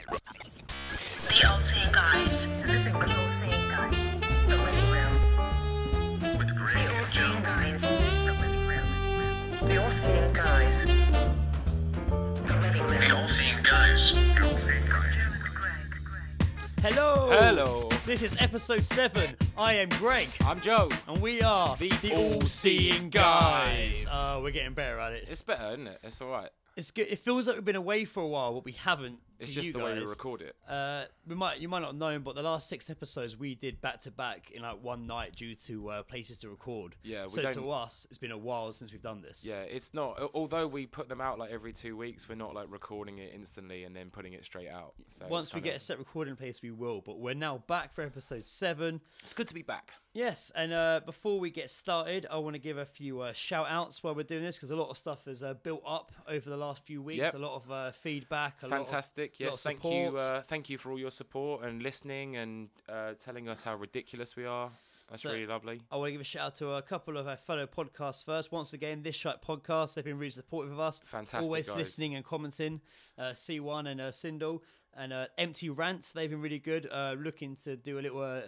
The All-Seeing Guys. The All-Seeing Guys. The Living Room. With Greg and All-Seeing Guys. The Living Room. The All-Seeing Guys. The Living Room. The All-Seeing Guys. The All-Seeing Guys. Hello! Hello! This is episode 7. I am Greg. I'm Joe. And we are The All-Seeing Guys. We're getting better at it. It's better, isn't it? It's alright. It's good. It feels like we've been away for a while, but we haven't. It's to just you the guys. way we record it. You might not have known, but the last 6 episodes we did back to back in like one night due to places to record. Yeah, so to us, it's been a while since we've done this. Yeah, it's not. Although we put them out like every 2 weeks, we're not like recording it instantly and then putting it straight out. So once we get a set recording place, we will. But we're now back for episode 7. It's good to be back. Yes, and before we get started, I want to give a few shout-outs while we're doing this, because a lot of stuff has built up over the last few weeks. Yep. A lot of feedback. Fantastic. Lot of Yes, thank support. you. Thank you for all your support and listening and telling us how ridiculous we are. That's really lovely. I want to give a shout-out to a couple of our fellow podcasts first. Once again, This Shite Podcast, they've been really supportive of us. Fantastic, always guys. listening and commenting. C1 and Sindel. And Empty Rant, they've been really good. Looking to do a little...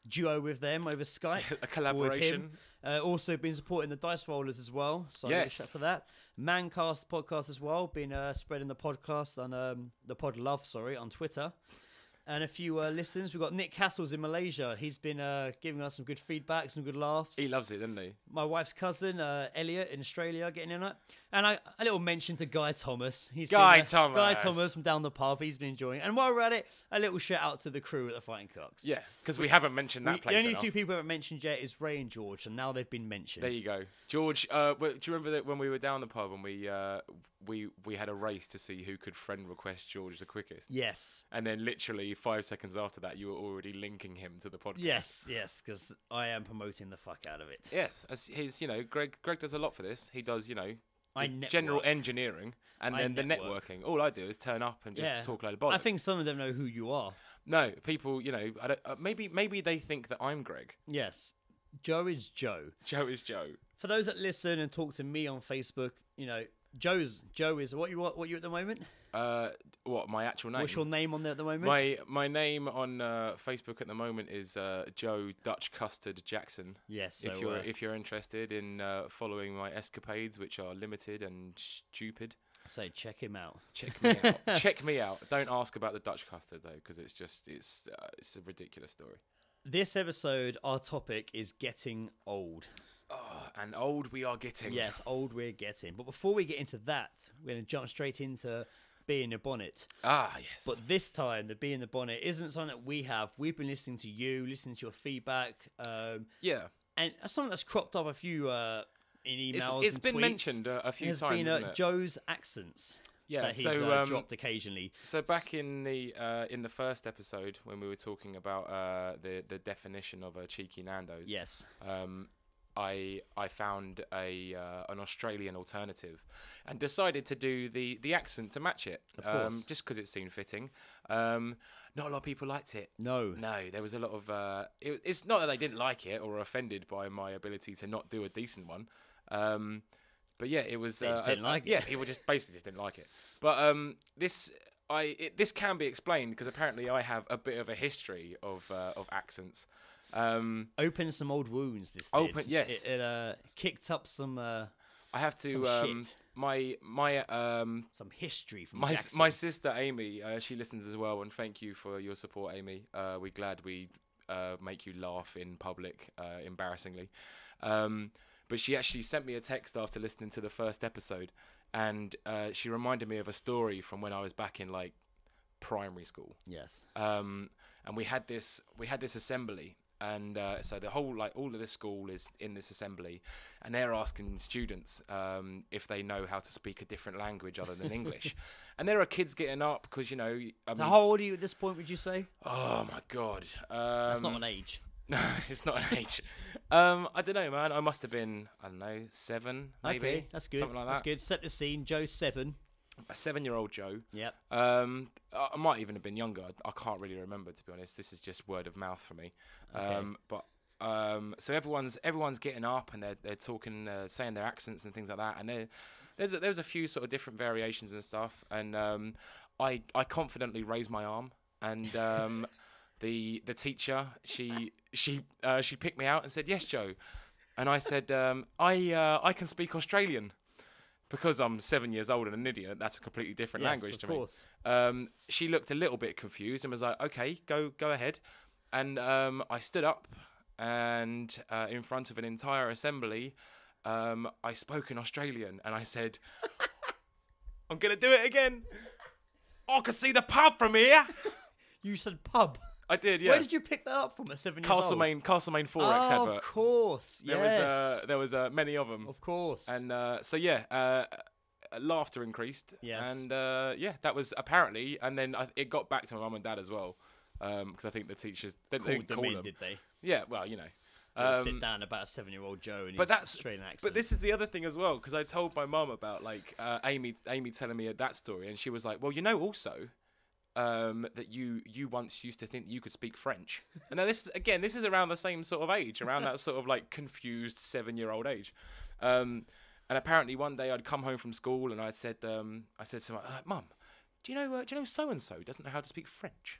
duo with them over Skype. A collaboration. Also been supporting the Dice Rollers as well. So Yes. shout out to that. Mancast podcast as well. Been spreading the podcast on the pod love, on Twitter. And a few listens. We've got Nick Castles in Malaysia. He's been giving us some good feedback, some good laughs. He loves it, doesn't he? My wife's cousin, Elliot, in Australia, getting in it. And a little mention to Guy Thomas. Guy Thomas from down the pub. He's been enjoying it. And while we're at it, a little shout out to the crew at the Fighting Cocks. Yeah, because we haven't mentioned that place The only enough. 2 people we haven't mentioned yet is Ray and George, and now they've been mentioned. There you go, George. Do you remember that when we were down the pub and we had a race to see who could friend request George the quickest? Yes. And then literally 5 seconds after that, you were already linking him to the podcast. Yes, because I am promoting the fuck out of it. Yes, as his, Greg does a lot for this. He does, I general network. engineering and then the networking. All I do is turn up and just talk a load of bollocks. I think some of them know who you are. No, people, I don't. Maybe they think that I'm Greg. Yes. Joe is Joe. Joe is Joe. For those that listen and talk to me on Facebook, Joe is what you at the moment? What, my actual name? What's your name on there at the moment? My name on Facebook at the moment is Joe Dutch Custard Jackson. Yes. So, if you're interested in following my escapades, which are limited and stupid, so check him out. check me out. Check me out. Don't ask about the Dutch custard though, because it's a ridiculous story. This episode, our topic is getting old. Oh, and old we are getting. Yes, old we're getting. But before we get into that, we're going to jump straight into Bee in the Bonnet. Ah, yes. But this time, the Bee in the Bonnet isn't something that we have. We've been listening to you, listening to your feedback. Yeah. And something that's cropped up a few in emails It's and been tweets mentioned a few has times, been isn't it? Joe's accents. Yeah, that he's so dropped occasionally. So back in the first episode when we were talking about the definition of a cheeky Nando's, Yes. I found an Australian alternative and decided to do the accent to match it. Of course. Just because it seemed fitting. Not a lot of people liked it. No, there was a lot of. It's not that they didn't like it or were offended by my ability to not do a decent one. But yeah, it was. They just didn't like it. Yeah, people just basically just didn't like it. But this can be explained because apparently I have a bit of a history of accents. Open some old wounds. This Open, did. yes. It kicked up some. I have to. some shit. My some history from my Jackson. my sister Amy, she listens as well, and thank you for your support, Amy. We're glad we make you laugh in public, embarrassingly. But she actually sent me a text after listening to the first episode, and she reminded me of a story from when I was back in like primary school. Yes. And we had this assembly. And so the whole, all of the school is in this assembly, and they're asking students if they know how to speak a different language other than English. And there are kids getting up because, So how old are you at this point, would you say? Oh, my God. That's not an age. No, it's not an age. I don't know, man. I must have been, 7, maybe. Okay, that's good. Something like that. That's good. Set the scene. Joe's 7. A 7-year-old Joe. Yep. I might even have been younger. I can't really remember, to be honest. This is just word of mouth for me. So everyone's getting up and they're talking, saying their accents and things like that, and There was a few sort of different variations and stuff, and I confidently raised my arm, and the teacher she picked me out and said, "Yes, Joe," and I said, "I can speak Australian." Because I'm 7 years old and an idiot, that's a completely different language to me. Of course. She looked a little bit confused and was like, "Okay, go ahead." And I stood up, and in front of an entire assembly, I spoke in Australian, and I said, "I'm gonna do it again. I can see the pub from here." You said pub. I did, yeah. Where did you pick that up from at 7 years old? Castlemaine Forex advert. Of course, yes. There was many of them. Of course. And laughter increased. Yes. And that was apparently, and then it got back to my mum and dad as well, because I think the teachers they called them in, them. did they? Yeah, well, you know. Sit down about a 7-year-old Joe and his Australian accent. But this is the other thing as well, because I told my mum about like Amy telling me that story, and she was like, "Well, you know, also that you once used to think you could speak French." And now this is around the same sort of age, around that sort of like confused 7-year-old age. And apparently one day I'd come home from school and I said to my Mum, do you know so and so doesn't know how to speak French?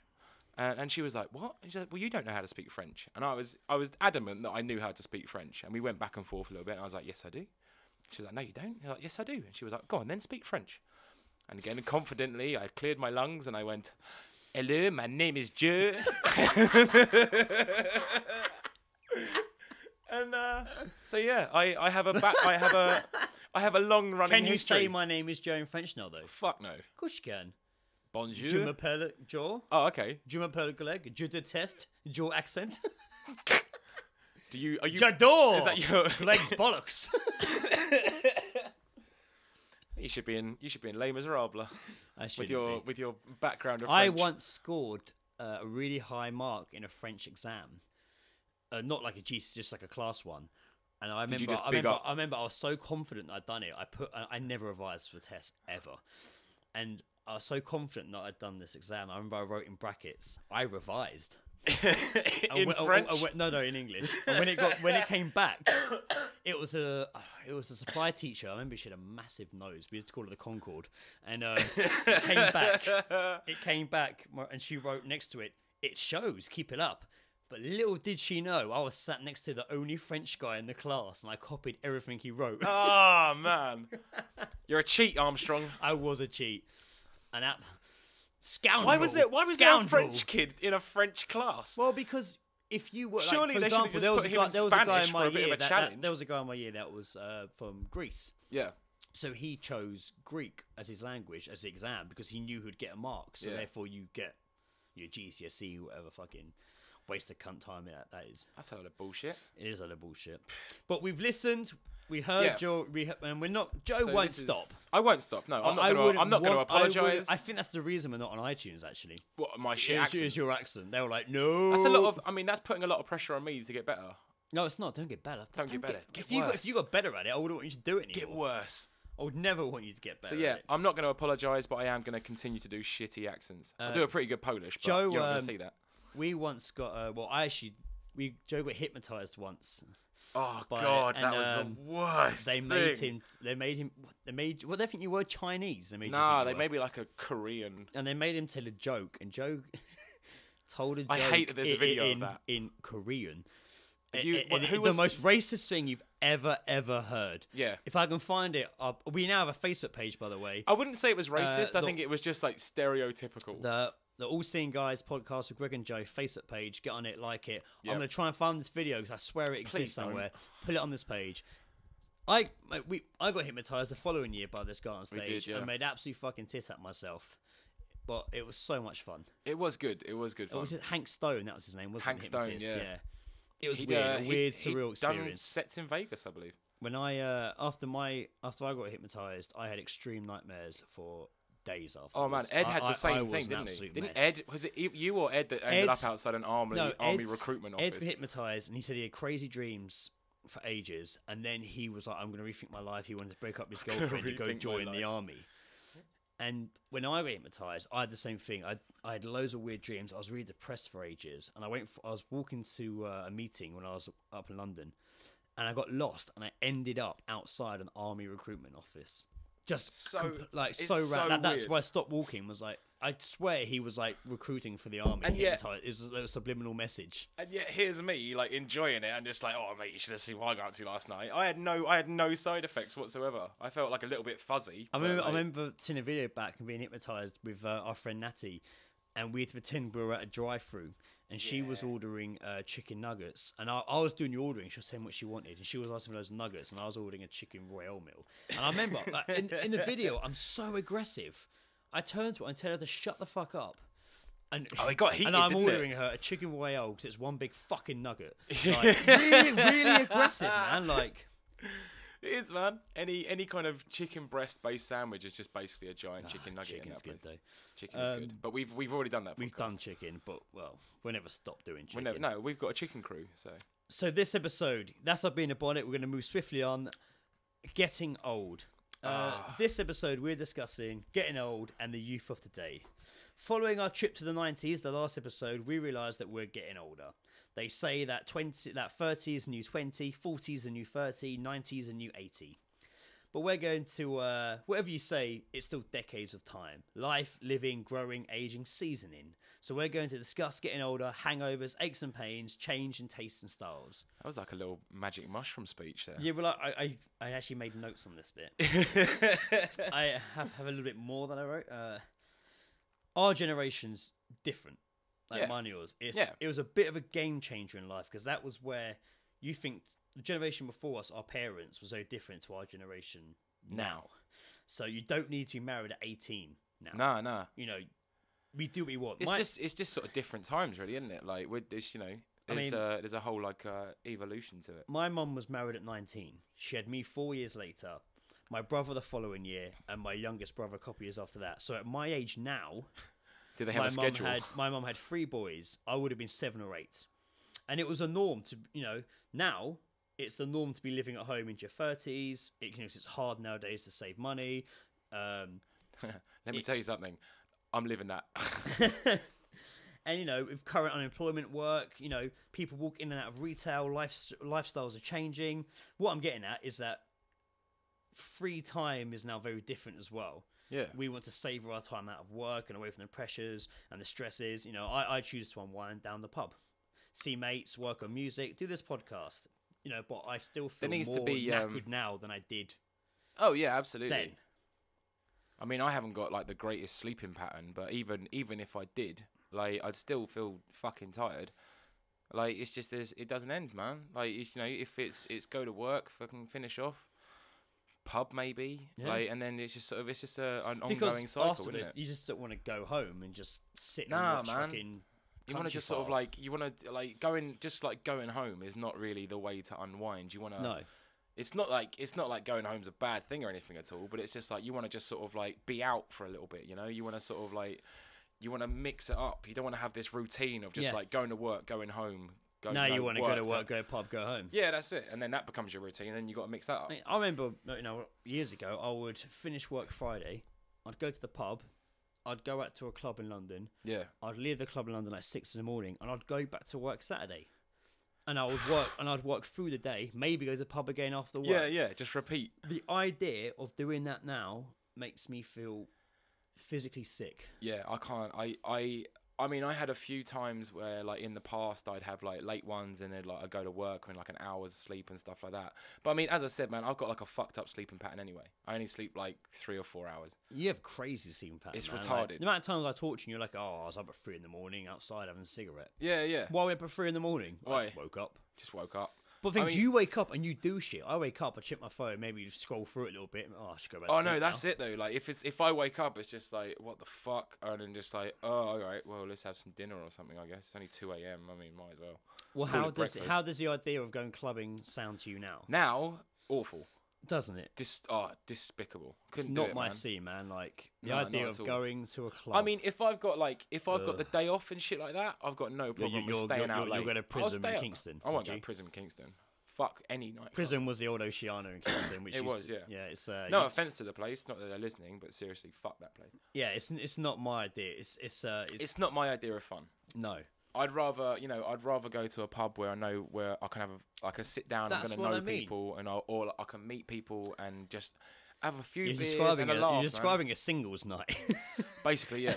And she was like, "What?" She said, "Well, you don't know how to speak French." And I was adamant that I knew how to speak French, and we went back and forth a little bit. And I was like, "Yes, I do." She was like, "No, you don't." I was like, "Yes, I do." And she was like, "Go on, then speak French." And again, confidently, I cleared my lungs and I went, "Hello, my name is Joe." And so yeah, I have a long running. Can you history. say my name is Joe in French now, though? Fuck no. Of course you can. Bonjour. Je m'appelle Joe. Oh, okay. Je m'appelle collègue. Je déteste Joe accent. Are you? J'adore. Is that your Legs bollocks? You should be in Les Miserables with your background of I French. once scored a really high mark in a French exam, not like a GC, just like a class one. And I remember I was so confident that I'd done it. I never revised for the test ever, and I was so confident that I'd done this exam. I remember I wrote in brackets, "I revised." In French? No, in English. And when it came back, it was a supply teacher. I remember she had a massive nose. We used to call her the Concorde. And it came back, and she wrote next to it, "It shows. Keep it up." But little did she know, I was sat next to the only French guy in the class, and I copied everything he wrote. Oh man, you're a cheat, Armstrong. I was a cheat. And that scoundrel. Why was there a French kid in a French class? Well, because if you were, surely like, for they should example, have just put him in Spanish for a bit of a challenge. There was a guy in my year that was from Greece. Yeah. So he chose Greek as his language as the exam because he knew he'd get a mark. So therefore you get your GCSE, whatever fucking waste of cunt time that is. That's a lot of bullshit. It is a lot of bullshit. But we've listened. We heard Joe, and we're not. Joe won't stop. I won't stop. No, I'm not going to apologise. I think that's the reason we're not on iTunes. Actually, what my shit accent? Is your accent? They were like, no. That's a lot of. I mean, that's putting a lot of pressure on me to get better. No, it's not. Don't get better. Don't get better. If you got better at it, I wouldn't want you to do it anymore. Get worse. I would never want you to get better. So yeah, I'm not going to apologise, but I am going to continue to do shitty accents. I do a pretty good Polish, but Joe, you're not going to see that. We once got. Joe got hypnotised once. Oh God, that was the worst. They made him. Well, they think you were Chinese. They made me like a Korean. And they made him tell a joke, and Joe told a joke. I hate that there's a video of that in Korean. Who was the most racist thing you've ever heard? Yeah. If I can find it, we now have a Facebook page, by the way. I wouldn't say it was racist. I think it was just like stereotypical. The All Seeing Guys podcast with Greg and Joe Facebook page. Get on it, like it. Yep. I'm going to try and find this video because I swear it exists somewhere. Put it on this page. I got hypnotised the following year by this guy on stage and made absolute fucking tit at myself. But it was so much fun. It was good. It was good fun. Was it Hank Stone? That was his name, wasn't it? Hank Stone, yeah. It was weird, a weird, surreal experience. Done sets in Vegas, I believe. When after I got hypnotised, I had extreme nightmares for days after. Oh man, Ed had the same thing, didn't he? Didn't Ed? Was it you or Ed that ended up outside an army recruitment office? Ed was hypnotised, and he said he had crazy dreams for ages, and then he was like, "I'm going to rethink my life." He wanted to break up his girlfriend and go join the army. And when I got hypnotised, I had the same thing. I had loads of weird dreams. I was really depressed for ages, and I was walking to a meeting when I was up in London, and I got lost, and I ended up outside an army recruitment office. Just So- it's so so random. That's weird. why I stopped walking. Was like, I swear he was like recruiting for the army. And yet- it's a subliminal message. And yet here's me like enjoying it and just like, oh mate, you should have seen what I got up to last night. I had no side effects whatsoever. I felt like a little bit fuzzy. I but, remember, like, I remember seeing a video back and being hypnotised with our friend Natty, and we had to pretend we were at a drive-through, and she was ordering chicken nuggets, and I was doing the ordering. She was telling me what she wanted, and she was asking for those nuggets, and I was ordering a chicken royale meal. And I remember like, in the video, I'm so aggressive. I turned to her and tell her to shut the fuck up. And, it got heated, and I'm didn't ordering her a chicken royale because it's one big fucking nugget. Like, really aggressive, man. Like, it is, man. Any kind of chicken breast based sandwich is just basically a giant chicken nugget. chicken's in good that place. though. Chicken is good, but we've already done that. We've podcast. done chicken, but well, we'll never stop doing chicken. No, we've got a chicken crew. So this episode, that's our being about it. We're going to move swiftly on. Getting old. This episode, we're discussing getting old and the youth of today. Following our trip to the 90s, the last episode, we realised that we're getting older. They say that 30 is a new 20, 40 is a new 30, 90 is a new 80. But we're going to, whatever you say, it's still decades of time. Life, living, growing, aging, seasoning. So we're going to discuss getting older, hangovers, aches and pains, change in tastes and styles. That was like a little magic mushroom speech there. Yeah, well, I actually made notes on this bit. I have a little bit more that I wrote. Our generation's different, like mine and yours. It was a bit of a game changer in life because that was where you think the generation before us, our parents, was so different to our generation now. So you don't need to be married at 18 now. No. You know, we do what we want. It's just sort of different times, really, isn't it? Like with this, there's a whole like evolution to it. My mum was married at 19. She had me 4 years later, my brother the following year, and my youngest brother a couple years after that. So at my age now, Do they have a schedule? My mum had 3 boys. I would have been 7 or 8. And it was a norm to, now it's the norm to be living at home into your 30s. It's hard nowadays to save money. Let me tell you something. I'm living that. And, with current unemployment work, people walk in and out of retail, lifestyles are changing. What I'm getting at is that free time is now very different as well. Yeah. We want to savour our time out of work and away from the pressures and the stresses. I choose to unwind down the pub, see mates, work on music, do this podcast. But I still feel There needs more to be, knackered now than I did Oh yeah, absolutely. then. I mean, I haven't got like the greatest sleeping pattern, but even if I did, like, I'd still feel fucking tired. Like, it's just it doesn't end, man. Like, if it's go to work, fucking finish off, pub maybe, like, and then it's just an ongoing cycle, after isn't this, it? you just don't want to go home and just sit and Nah, watch man. fucking. You want to just sort of like going home is not really the way to unwind. You want to. No. It's not like going home's a bad thing or anything at all, but it's just like you want to just sort of like be out for a little bit, You want to sort of like you want to mix it up. You don't want to have this routine of just like going to work, going home. Now you want to go to work, go pub, go home. Yeah, that's it. And then that becomes your routine, and then you got to mix that up. I remember, years ago, I would finish work Friday. I'd go to the pub. I'd go out to a club in London. Yeah. I'd leave the club in London at 6 in the morning, and I'd go back to work Saturday. And I would work, and I'd work through the day. Maybe go to the pub again after work. Yeah. Just repeat. The idea of doing that now makes me feel physically sick. Yeah, I can't. I mean, I had a few times where, like, in the past, I'd have, like, late ones and then, like, I'd go to work and, like, an hour's sleep and stuff like that. But, I mean, as I said, man, I've got, like, a fucked up sleeping pattern anyway. I only sleep, like, 3 or 4 hours. You have crazy sleeping patterns. It's man. retarded. Like, the amount of times I talk to you, you're like, oh, I was up at 3 in the morning outside having a cigarette. Yeah. Why were we up at 3 in the morning? Why? I just woke up. Just woke up. But the thing is, you wake up and you do shit. I wake up, I check my phone, maybe you scroll through it a little bit. Oh, I should go back to Oh, sleep no, that's now. it, though. Like, if I wake up, it's just like, what the fuck? And then just like, oh, all right, well, let's have some dinner or something, I guess. It's only 2 a.m. I mean, might as well. Well, Call it breakfast. how does the idea of going clubbing sound to you now? Now, awful. Doesn't it? Despicable. It's Couldn't do not it, my man. scene, man. Like, the No, idea not of at all. going to a club. I mean, if I've got the day off and shit like that, I've got no problem with staying out late. You'll go to I'll Prism stay in up. Kingston. I won't would go you? to Prism Kingston. Fuck any night. Prism was the old Oceana in Kingston, which It used was, to- yeah. Yeah, it's No offense to the place, not that they're listening, but seriously, fuck that place. yeah, it's not my idea. It's Not my idea of fun. no. I'd rather go to a pub where I know where I can have I can sit down. That's I'm going what to know I mean. people, or I can meet people and just have a few You're beers describing and a laugh. you're man. describing a singles night. Basically, yeah.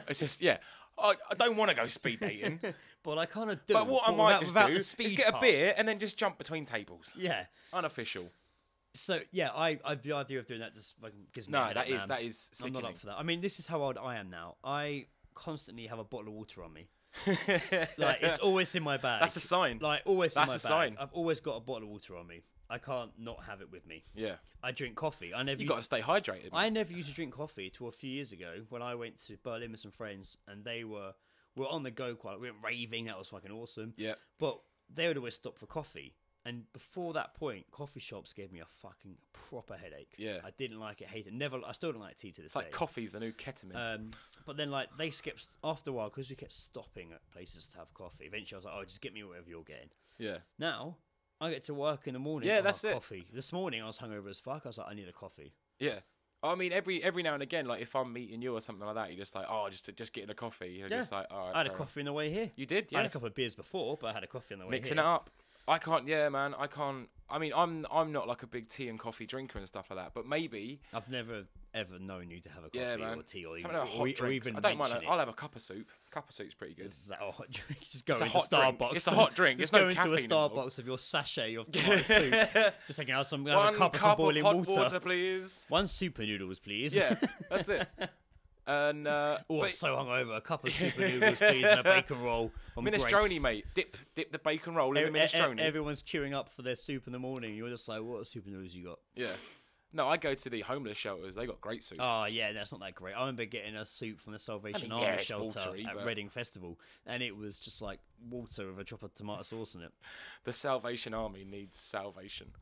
It's just, yeah. I don't want to go speed dating. But I kind of do. But what I might just without do the is speed get a part. beer and then just jump between tables. Yeah. Unofficial. So yeah, I the idea of doing that just like gives me a No, headache, that man. is I'm sickening. not up for that. I mean, this is how old I am now. I constantly have a bottle of water on me. Like it's always in my bag. That's a sign. Like always in my That's a bag. sign. I've always got a bottle of water on me. I can't not have it with me. Yeah. I drink coffee. I never. You used got to stay hydrated. I never used to drink coffee till a few years ago when I went to Berlin with some friends and they were on the go quite. We went raving. That was fucking awesome. Yeah. But they would always stop for coffee. And before that point, coffee shops gave me a fucking proper headache. Yeah. I didn't like it, hate it. Never. I still don't like tea to this It's like day. coffee's the new ketamine. But then like they skipped after a while because we kept stopping at places to have coffee. Eventually, I was like, "Oh, just get me whatever you're getting." Yeah. Now I get to work in the morning. Yeah, I that's have it. Coffee. This morning I was hungover as fuck. I was like, "I need a coffee." Yeah. I mean, every now and again, like if I'm meeting you or something like that, you're just like, oh, just getting a coffee. You're just like, all right. I had a fair coffee on the way here. You did, I had yeah. a couple of beers before, but I had a coffee on the way Mixing here. it up. I can't. Yeah, man. I can't. I mean, I'm not like a big tea and coffee drinker and stuff like that. But maybe. I've never ever known you to have a coffee Yeah, man. or tea or Something like even, hot or drinks. even I don't mind. mention I'll it. have a cup of soup. Cup of soup's pretty good. Is that a hot drink? Just go It's a into hot drink. Starbucks. It's a hot drink. Just It's go no into a caffeine involved. Starbucks with your sachet of tomato soup. Just like, have some have One a cup of cup some boiling hot water. please. One super noodles, please. Yeah, that's it. And Oh, I'm but- so hungover. A cup of super noodles, please, and a bacon roll from minestrone, Greggs. mate. Dip the bacon roll in the minestrone. Everyone's queuing up for their soup in the morning. You're just like, what super noodles you got? Yeah. No, I go to the homeless shelters. They got great soup. Oh, yeah, that's not that great. I remember getting a soup from the Salvation I mean, yeah, Army it's shelter watery, at but- Reading Festival, and it was just like water with a drop of tomato sauce in it. The Salvation Army needs salvation.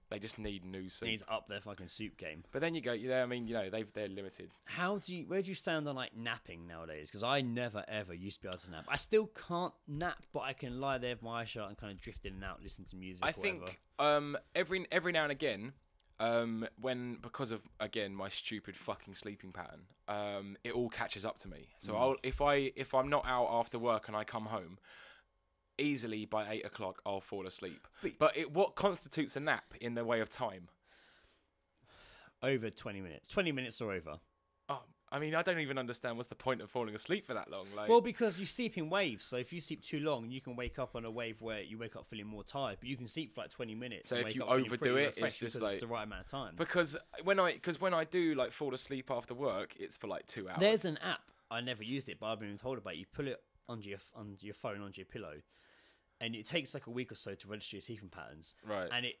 They just need new soup. Needs up their fucking soup game. But then you go, yeah. I mean, you know, they're limited. Where do you stand on like napping nowadays? Because I never ever used to be able to nap. I still can't nap, but I can lie there with my eyes shut and kind of drift in and out, listen to music. I think every now and again, because of again my stupid fucking sleeping pattern, it all catches up to me. So if I'm not out after work and I come home, easily by 8 o'clock I'll fall asleep. But what constitutes a nap in the way of time? Over 20 minutes. 20 minutes or over. Oh, I mean, I don't even understand what's the point of falling asleep for that long. Like, Well, because you sleep in waves, so if you sleep too long, you can wake up on a wave where you wake up feeling more tired, but you can sleep for like 20 minutes. So and if wake you up feeling overdo pretty it, it's refreshed just because like- it's the right amount of time. because when I do like fall asleep after work, it's for like 2 hours. There's an app. I never used it, but I've been told about it. You pull it onto your phone, onto your pillow, and it takes like a week or so to register your sleeping patterns. Right. And it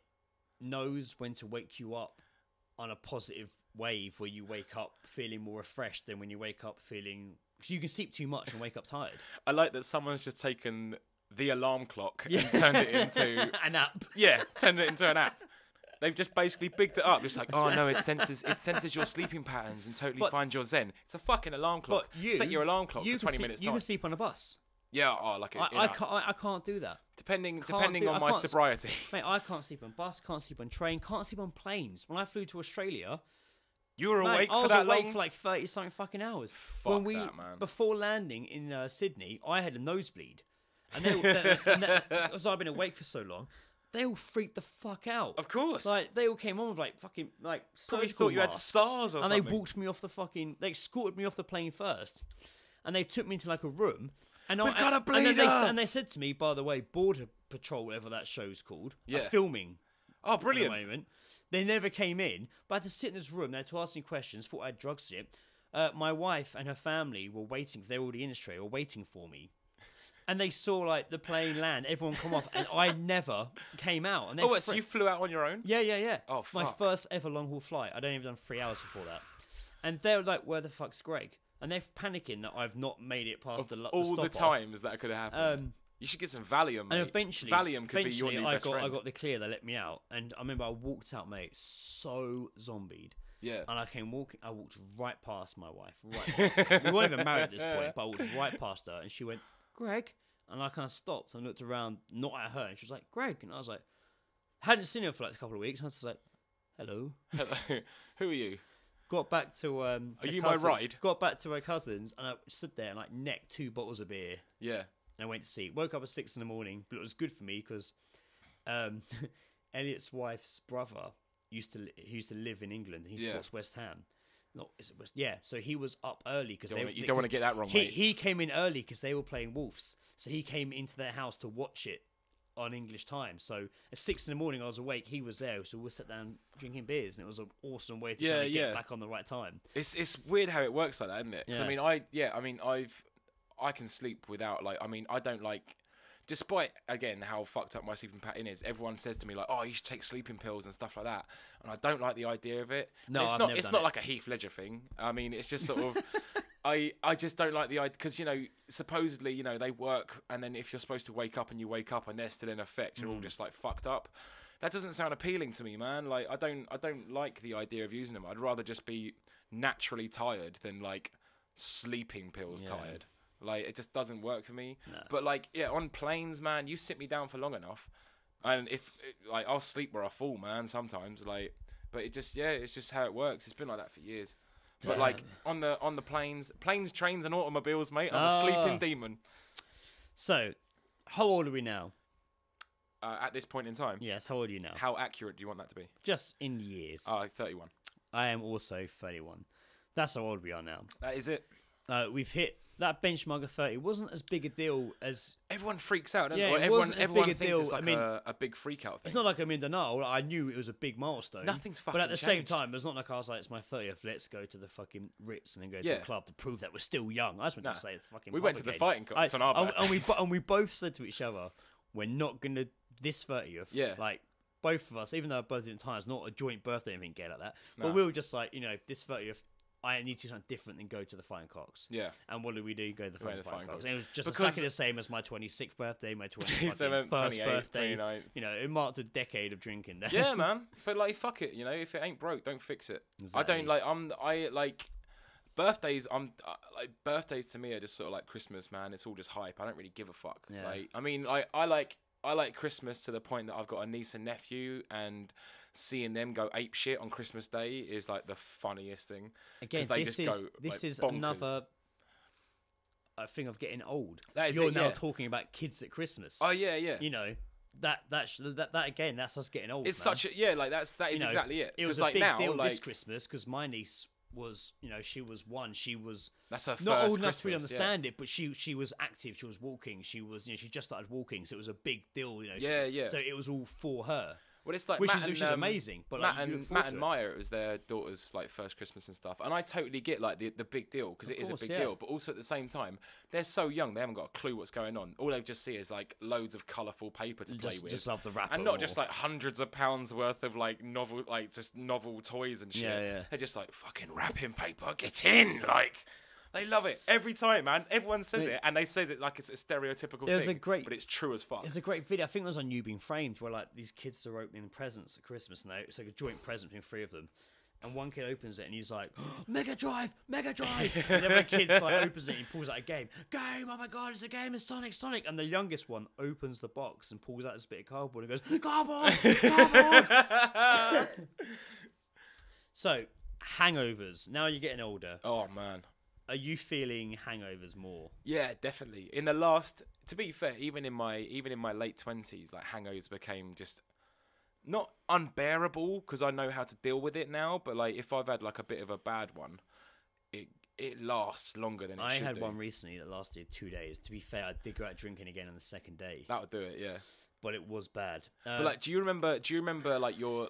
knows when to wake you up on a positive wave where you wake up feeling more refreshed than when you wake up feeling... Because you can sleep too much and wake up tired. I like that someone's just taken the alarm clock and turned it into An app. yeah, turned it into an app. They've just basically bigged it up, just like, oh no, it senses your sleeping patterns and totally finds your zen. It's a fucking alarm clock. But you... Set your alarm clock you for can 20 sleep- minutes You time. can sleep on a bus. Yeah, oh, like I can't do that. depending can't depending do- on I my can't- sobriety. Mate, I can't sleep on bus, can't sleep on train, can't sleep on planes. When I flew to Australia... You were Mate, awake I for was that awake long? for like 30-something fucking hours. Fuck that, man. Before landing in Sydney, I had a nosebleed. And because I've been awake for so long, they all freaked the fuck out. Of course. Like, they all came on with like fucking, like, Probably surgical thought you had masks, SARS or and something. they walked me off the fucking, they escorted me off the plane first. And they took me into like a room. And We've got a and then bleeder! and they said to me, by the way, Border Patrol, whatever that show's called, are Yeah. filming Oh, at the brilliant. moment. They never came in, but I had to sit in this room. They had to ask me questions, thought I had drugs in it. My wife and her family were waiting, they were already in Australia, were waiting for me. And they saw like the plane land, everyone come off, and I never came out. And Oh, what, so you flew out on your own? Yeah. Oh, My fuck. first ever long haul flight. I'd only ever done 3 hours before that. And they were like, where the fuck's Greg? And they're panicking that I've not made it past the All stop the off. times that could have happened. You should get some Valium, mate. And eventually, Valium could be your new best friend. I got the clear. They let me out, and I remember I walked out, mate, so zombied. Yeah. And I walked right past my wife. Right past her. We weren't even married at this point, but I walked right past her, and she went, "Greg," and I kind of stopped and looked around, not at her, and she was like, "Greg," and I was like, hadn't seen her for like a couple of weeks. And I was just like, "Hello." Hello. Who are you? Got back to Are you my ride? Got back to her cousins, and I stood there and like necked 2 bottles of beer. Yeah. And I went to sleep. Woke up at 6 in the morning, but it was good for me because Elliot's wife's brother he used to live in England. He Yeah. supports West Ham. No, is it West? Yeah, so he was up early because You don't want to get that wrong, mate. He came in early because they were playing Wolves, so he came into their house to watch it on English time. So at 6 in the morning, I was awake. He was there, so we sat down drinking beers, and it was an awesome way to kind of get back on the right time. It's weird how it works like that, isn't it? Because I can sleep without I don't like. Despite, again, how fucked up my sleeping pattern is, everyone says to me, like, oh, you should take sleeping pills and stuff like that. And I don't like the idea of it. No, it's not like a Heath Ledger thing. I mean, it's just sort of, I just don't like the idea, because, supposedly, they work, and then if you're supposed to wake up and you wake up and they're still in effect, you're all just, like, fucked up. That doesn't sound appealing to me, man. Like, I don't like the idea of using them. I'd rather just be naturally tired than, like, sleeping pills tired. Like, it just doesn't work for me. No. But, on planes, man, you sit me down for long enough, and I'll sleep where I fall, man, sometimes. But it's just how it works. It's been like that for years. Damn. But, on the planes, trains, and automobiles, mate, I'm a sleeping demon. So, how old are we now? At this point in time? Yes, how old are you now? How accurate do you want that to be? Just in years. 31. I am also 31. That's how old we are now. That is it. We've hit that benchmark of 30. It wasn't as big a deal as... Everyone freaks out, don't they? Everyone thinks it's like a big freak out thing. It's not like I'm in denial. I knew it was a big milestone. Nothing's fucking But at the changed. same time, it's not like I was like, it's my 30th, let's go to the fucking Ritz and then go to the club to prove that we're still young. I just went to say it's fucking We went to the fighting cops on our back. And we both said to each other, we're not going to... This 30th, both of us, even though our birthday time is not a joint birthday or anything like that, but we were just like, this 30th, I need to do something different than go to the Fighting Cocks. Yeah. And what did we do? Go to the Fighting Cocks. And it was just exactly the same as my 26th birthday, my 21st birthday. 29th. It marked a decade of drinking there. Yeah, man. But fuck it. If it ain't broke, don't fix it. Exactly. Birthdays. Birthdays to me are just sort of like Christmas, man. It's all just hype. I don't really give a fuck. Yeah. I like Christmas to the point that I've got a niece and nephew, and seeing them go ape shit on Christmas Day is like the funniest thing. Again, this is another thing of getting old. You're now talking about kids at Christmas. Oh yeah. That again, that's us getting old. It's man. That is exactly it. It was a big deal this Christmas because my niece was, she was one. She was that's her first not old enough Christmas, to really understand it, but she was active. She was walking. She was, she just started walking, so it was a big deal. So it was all for her. Well, it's like which is amazing. But Matt and Maya, it was their daughter's first Christmas and stuff, and I totally get the big deal because it is a big deal. But also at the same time, they're so young; they haven't got a clue what's going on. All they just see is loads of colourful paper to play with. Just love the wrapper, and not just hundreds of pounds worth of novel toys and shit. Yeah. They're just fucking wrapping paper. Get in, They love it every time, man. Everyone says it, and they say it like it's a stereotypical thing. But it's true as fuck. There's a great video. I think it was on You Being Framed, where these kids are opening presents at Christmas, and it's like a joint present between three of them. And one kid opens it, and he's like, Mega Drive! And the other kid opens it, and he pulls out a game. Oh my god, it's a game! It's Sonic! And the youngest one opens the box and pulls out this bit of cardboard and goes, Cardboard! So, hangovers. Now you're getting older. Oh man. Are you feeling hangovers more? Yeah, definitely. In the last, to be fair, even in my late 20s, hangovers became just not unbearable because I know how to deal with it now. But if I've had a bit of a bad one, it lasts longer than it should. I had one recently that lasted 2 days. To be fair, I did go out drinking again on the second day. That would do it, yeah. But it was bad. But do you remember your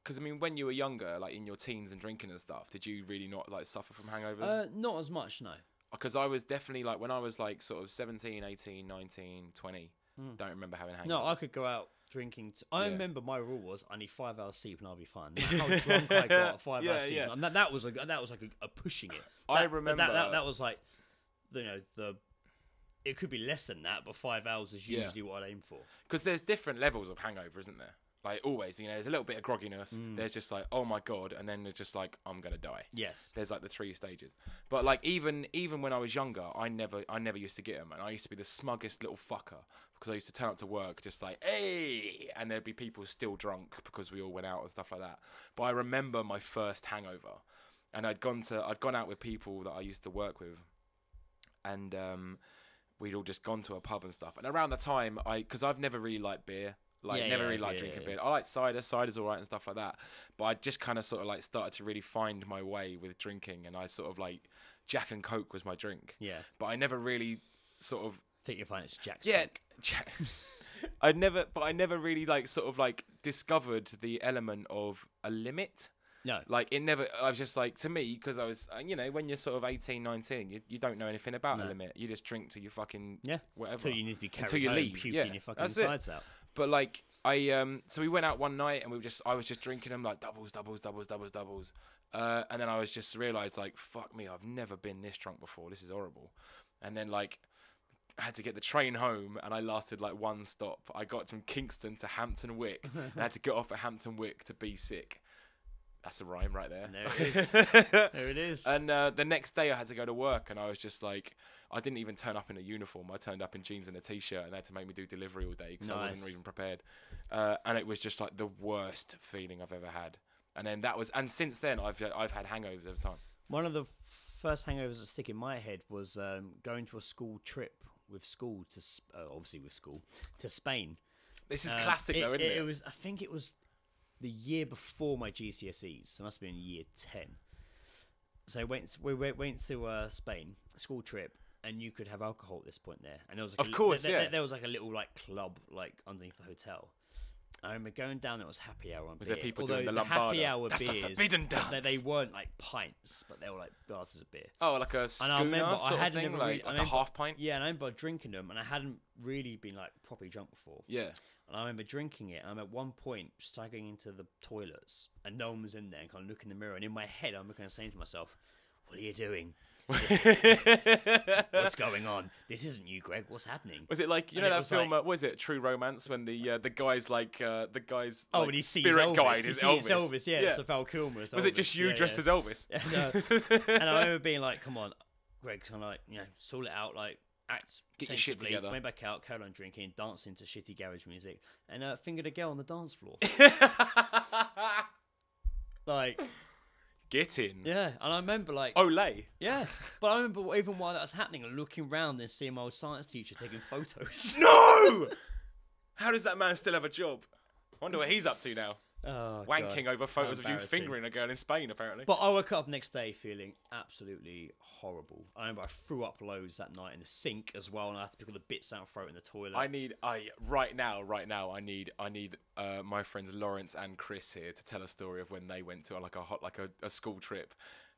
because when you were younger, in your teens and drinking and stuff, did you really not suffer from hangovers? Not as much, no. Because I was definitely when I was sort of 17, 18, 19, 20, don't remember having hangovers. No, I could go out drinking. I remember my rule was I need 5 hours sleep and I'll be fine. How drunk I got, 5 hours sleep. And that was a pushing it. I remember that was it could be less than that, but 5 hours is usually what I'd aim for. Because there's different levels of hangover, isn't there? Always, there's a little bit of grogginess. There's just oh my god, and then there's just I'm gonna die. Yes. There's the 3 stages. But even when I was younger, I never used to get them, and I used to be the smuggest little fucker because I used to turn up to work just hey, and there'd be people still drunk because we all went out and stuff like that. But I remember my first hangover, and I'd gone out with people that I used to work with, and we'd all just gone to a pub and stuff. And around the time, because I've never really liked beer. Like, Yeah, never yeah, really liked yeah, drinking yeah. beer. I like cider. Cider's all right and stuff like that. But I just kind of sort of like started to really find my way with drinking, and I sort of like Jack and Coke was my drink. Yeah. But I never really sort of I think you'll find it's Jack's yeah. drink. I never really like sort of like discovered the element of a limit. No. Like it never, I was just like, to me, because I was, you know, when you're sort of 18, 19, you don't know anything about a limit. You just drink till you fucking, whatever. Until you need to be carried until you home, leave. puking your fucking that's sides it. out. But like, so we went out one night and I was just drinking them like doubles. And then I was just realised like, fuck me, I've never been this drunk before. This is horrible. And then like, I had to get the train home, and I lasted like one stop. I got from Kingston to Hampton Wick, and I had to get off at Hampton Wick to be sick. That's a rhyme right there. There it is. There it is. And the next day I had to go to work, and I was just like, I didn't even turn up in a uniform. I turned up in jeans and a t-shirt, and they had to make me do delivery all day because I wasn't even prepared. And it was just like the worst feeling I've ever had. And then and since then I've had hangovers over time. One of the first hangovers that stick in my head was going to a school trip with school to Spain. This is classic though, isn't it? It was. I think it was the year before my GCSEs, so it must have been year 10. So we went to Spain, a school trip, and you could have alcohol at this point there. And there was like there was like a little like club like underneath the hotel. I remember going down. It was happy hour on Was beer. there people Although doing the the lambada? happy hour That's beers, the forbidden dance. they weren't like pints, but they were like glasses of beer. Oh, like a schooner And I remember sort of thing, like a half pint. Yeah, and I remember drinking them, and I hadn't really been like properly drunk before. Yeah. And I remember drinking it, and I'm at one point staggering into the toilets, and no one was in there, and kind of looking in the mirror, and in my head, I'm kind of saying to myself, "What are you doing? What's going on? This isn't you, Greg. What's happening?" Was it like, you know that film, was it True Romance, when the guy's like, when he sees spirit Elvis, guide is Elvis. It's Elvis, yeah. It's Val Kilmer. Was it just you dressed as Elvis? And I remember being like, "Come on, Greg, kind of like, you know, sort it out, like act Get your shit sensibly." together. Went back out, carried on drinking, dancing to shitty garage music, and fingered a girl on the dance floor. Like, get in. yeah, and I remember like, Olay. yeah, but I remember even while that was happening, looking around and seeing my old science teacher taking photos. No! How does that man still have a job? I wonder what he's up to now. Oh, Wanking God. over photos of you Embarrassing. fingering a girl in Spain, apparently. But I woke up next day feeling absolutely horrible. I remember I threw up loads that night in the sink as well, and I had to pick all the bits out and throw it in the toilet. Right now, I need my friends Lawrence and Chris here to tell a story of when they went to a school trip,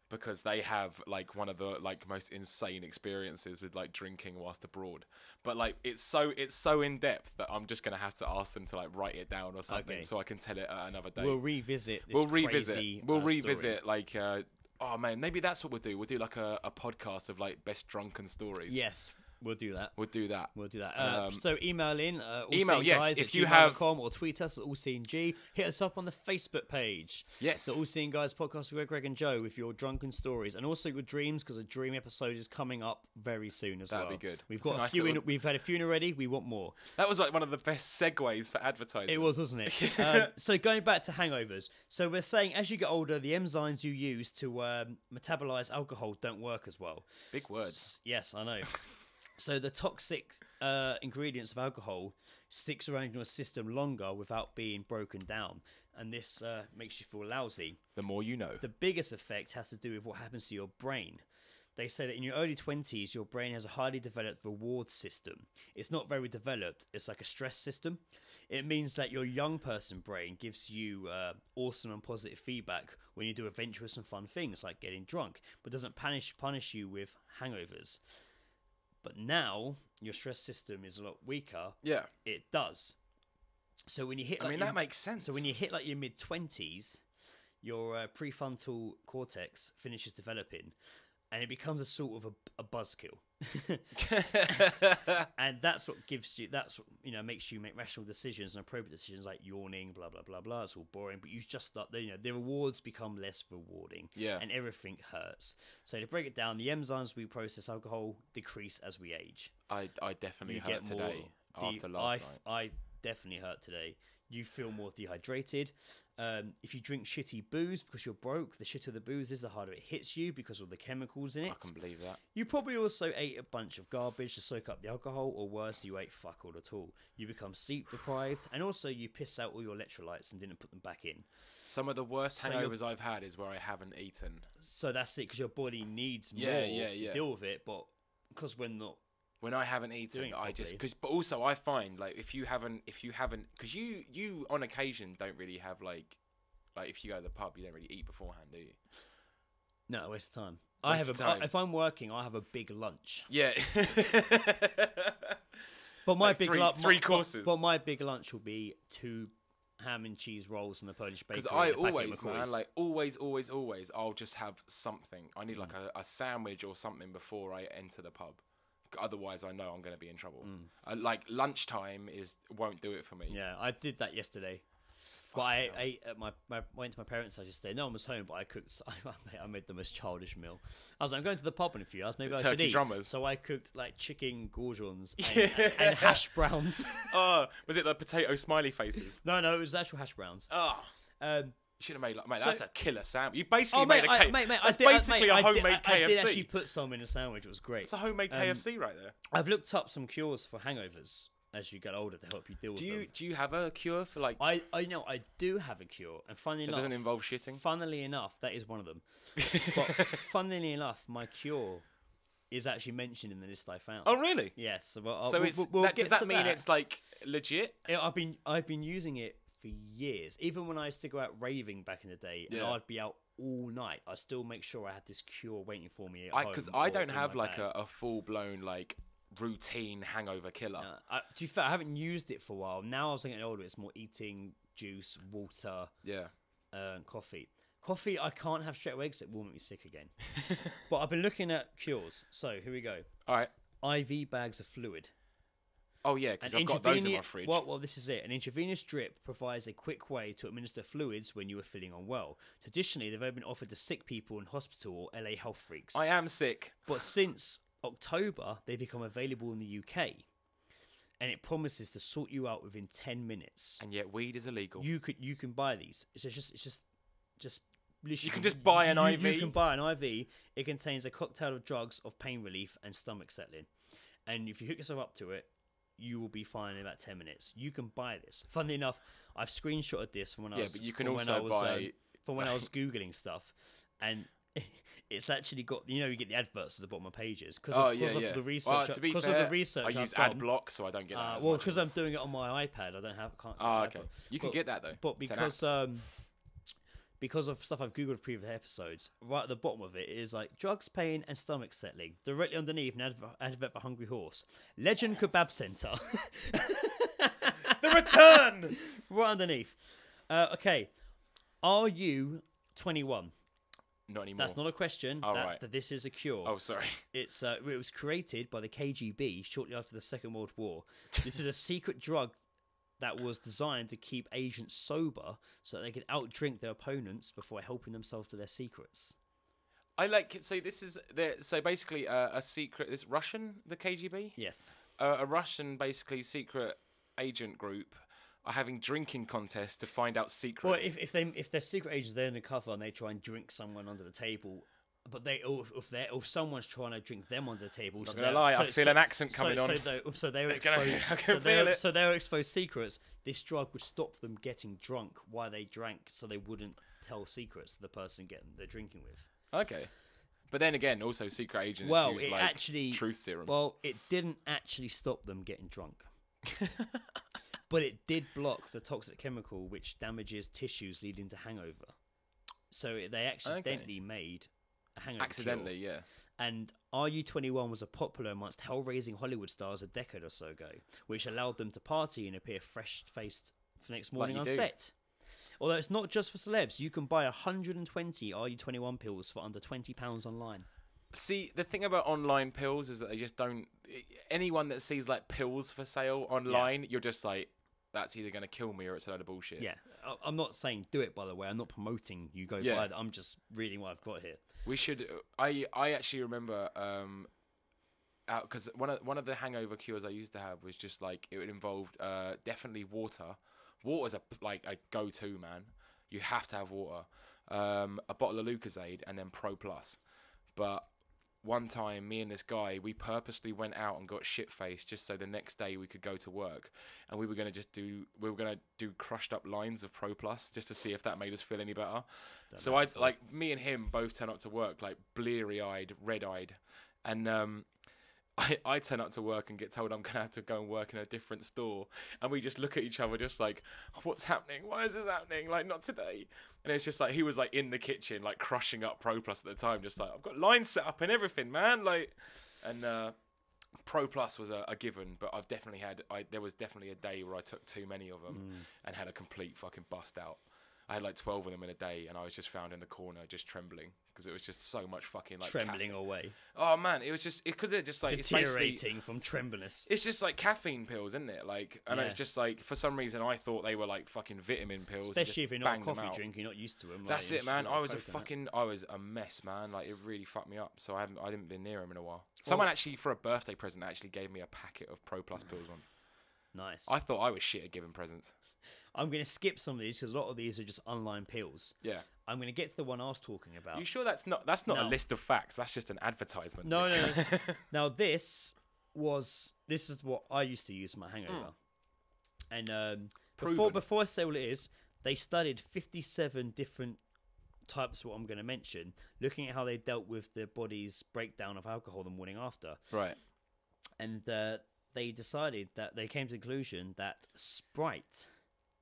because they have like one of the like most insane experiences with like drinking whilst abroad. But like it's so in depth that I'm just gonna have to ask them to like write it down or something, so I can tell it another day. We'll revisit. This We'll crazy, revisit story. like. Oh man, maybe that's what we'll do. We'll do like a podcast of like best drunken stories. Yes, we'll do that. We'll do that. So email in. Yes, if you have, or tweet us at AllSeeingG. Hit us up on the Facebook page. Yes, the All Seeing Guys podcast with Greg and Joe with your drunken stories and also your dreams, because a dream episode is coming up very soon as well. That'd be good. We've got a few. We've had a few in already. We want more. That was like one of the best segues for advertising. It was, wasn't it? So going back to hangovers. So we're saying as you get older, the enzymes you use to metabolize alcohol don't work as well. Big words. Yes, I know. So the toxic ingredients of alcohol sticks around in your system longer without being broken down, and this makes you feel lousy. The more you know. The biggest effect has to do with what happens to your brain. They say that in your early 20s, your brain has a highly developed reward system. It's not very developed. It's like a stress system. It means that your young person brain gives you awesome and positive feedback when you do adventurous and fun things like getting drunk, but doesn't punish you with hangovers. But now your stress system is a lot weaker. Yeah, it does. So when you hit, that makes sense. So when you hit like your mid-20s, your prefrontal cortex finishes developing, and it becomes a sort of a buzzkill. And that's what gives you, makes you make rational decisions and appropriate decisions, like yawning, blah blah blah blah. It's all boring, but you just start, the rewards become less rewarding. Yeah, and everything hurts. So to break it down, the enzymes we process alcohol decrease as we age. I definitely hurt today after last night. I definitely hurt today. You feel more dehydrated. If you drink shitty booze because you're broke, the shitter the booze is, the harder it hits you because of the chemicals in it. I can believe that. You probably also ate a bunch of garbage to soak up the alcohol, or worse, you ate fuck all at all. You become sleep deprived, and also you piss out all your electrolytes and didn't put them back in. Some of the worst So hangovers I've had is where I haven't eaten. So that's it, because your body needs more Yeah. to deal with it, but because we're not. When I haven't eaten, Doing it I just properly. but also I find like if you haven't because you on occasion don't really have like if you go to the pub you don't really eat beforehand, do you? No, waste of time. Waste of time. If I'm working, I have a big lunch. Yeah. But my Like big three courses. But my big lunch will be 2 ham and cheese rolls and the Polish bacon. Because I always, man, like always, I'll just have something. I need like a sandwich or something before I enter the pub. Otherwise, I know I'm going to be in trouble. Like lunchtime won't do it for me. Yeah, I did that yesterday. But I ate at went to my parents' house yesterday. No one was home, but I cooked. I made the most childish meal. I was like, I'm going to the pub in a few hours. Maybe I should Turkey eat. drummers. So I cooked like chicken goujons and hash browns. Oh, was it the potato smiley faces? No, it was actual hash browns. Oh, Um, should have made like, mate, So- that's a killer sandwich. You basically oh, made a cake. That's basically a homemade KFC. I did actually put some in a sandwich. It was great. It's a homemade KFC right there. I've looked up some cures for hangovers as you get older to help you deal with them. Do you have a cure for like? I know I do have a cure, and funnily It enough, doesn't involve shitting. Funnily enough, that is one of them. But funnily enough, my cure is actually mentioned in the list I found. Oh really? Yes. Well, So we'll does get that to mean it's like legit? I've been using it for years. Even when I used to go out raving back in the day, and Yeah. I'd be out all night, I still make sure I had this cure waiting for me at home. Because I or don't in have my like bag. a full blown like routine hangover killer. To be fair, I haven't used it for a while. Now as I get older, it's more eating, juice, water, Yeah. coffee. Coffee I can't have straight away because it will make me sick again. But I've been looking at cures. So here we go. All right. IV bags of fluid. Oh yeah, because An I've got those in my intravenous- fridge. Well, this is it. An intravenous drip provides a quick way to administer fluids when you are feeling unwell. Traditionally, they've only been offered to sick people in hospital or LA health freaks. I am sick. But since October, they become available in the UK, and it promises to sort you out within 10 minutes. And yet weed is illegal. You can buy these. It's just literally, You can just buy an IV? You can buy an IV. It contains a cocktail of drugs of pain relief and stomach settling, and if you hook yourself up to it, you will be fine in about 10 minutes. You can buy this. Funnily enough, I've screenshotted this from when I was. But you can from when also I was, buy. from when I was googling stuff, and it's actually got, you get the adverts at the bottom of pages because of the research. Well, to be because fair, of the research I use I've ad done. block, so I don't get that. Well, because I'm doing it on my iPad, I can't. Oh, okay. You can But- get that though. But It's an app. because of stuff I've googled for previous episodes, right at the bottom of it is like drugs, pain, and stomach settling. Directly underneath, an advert for Hungry Horse, Legend Kebab Centre. The return. Right underneath. Okay, are you 21? Not anymore. That's not a question. Oh, right. That this is a cure. Oh, sorry. It was created by the KGB shortly after the Second World War. This is a secret drug that was designed to keep agents sober so they could outdrink their opponents before helping themselves to their secrets. I like it. So this is so basically a secret. This Russian, the KGB, Yes. a Russian basically secret agent group are having drinking contests to find out secrets. Well, if they're secret agents, they're undercover and they try and drink someone under the table. But if someone's trying to drink them under the table, Not gonna lie, I feel an accent coming on. So they were It's gonna- exposed. I can feel it. So they were exposed secrets. This drug would stop them getting drunk while they drank, so they wouldn't tell secrets to the person they're drinking with. Okay, but then again, also secret agents Well, use it like actually truth serum. Well, it didn't actually stop them getting drunk, but it did block the toxic chemical which damages tissues, leading to hangover. So they accidentally made a hangover Accidentally, cure. yeah. And RU21 was a popular amongst hell-raising Hollywood stars a decade or so ago, which allowed them to party and appear fresh-faced for the next morning you on do. set. Although it's not just for celebs, you can buy 120 RU21 pills for under £20 online. See, the thing about online pills is that they just don't. Anyone that sees like pills for sale online, you're just like, that's either going to kill me or it's a load of bullshit. Yeah, I'm not saying do it, by the way. I'm not promoting you go Yeah. buy it. I'm just reading what I've got here. We should. I actually remember because one of the hangover cures I used to have was just like it would involve definitely water Water's a go-to, man. You have to have water. A bottle of Lucozade and then Pro Plus. But one time, me and this guy, we purposely went out and got shit-faced just so the next day we could go to work, and we were gonna do crushed up lines of Pro Plus just to see if that made us feel any better. So me and him both turn up to work like bleary-eyed, red-eyed, and I turn up to work and get told I'm going to have to go and work in a different store. And we just look at each other just like, what's happening? Why is this happening? Like, not today. And it's just like, he was like in the kitchen, like crushing up Pro Plus at the time. Just like, I've got lines set up and everything, man. Like, and Pro Plus was a given, but there was definitely a day where I took too many of them and had a complete fucking bust out. I had like 12 of them in a day, and I was just found in the corner just trembling because it was just so much fucking like trembling away. Oh man, it was just because they're just like deteriorating from trembleness. It's just like caffeine pills, isn't it? Like, and it's just like for some reason I thought they were like fucking vitamin pills. Especially if you're not a coffee drinker, you're not used to them. Like, that's it, man. I was a mess, man. Like it really fucked me up. So I didn't been near him in a while. Someone actually for a birthday present actually gave me a packet of Pro Plus pills once. Nice. I thought I was shit at giving presents. I'm going to skip some of these because a lot of these are just online pills. Yeah. I'm going to get to the one I was talking about. You sure that's not a list of facts? That's just an advertisement. No. Now this is what I used to use for my hangover. And before I say what it is, they studied 57 different types of what I'm going to mention, looking at how they dealt with the body's breakdown of alcohol the morning after. Right. And they decided that they came to the conclusion that Sprite,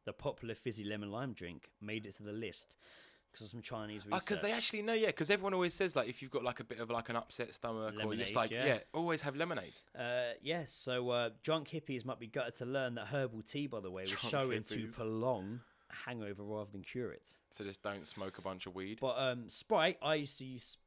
the popular fizzy lemon lime drink, made it to the list because of some Chinese research. Because they actually know, because everyone always says like if you've got like a bit of like an upset stomach lemonade, or just like always have lemonade. So drunk hippies might be gutted to learn that herbal tea, by the way, was shown to prolong a hangover rather than cure it. So just don't smoke a bunch of weed. But Sprite, I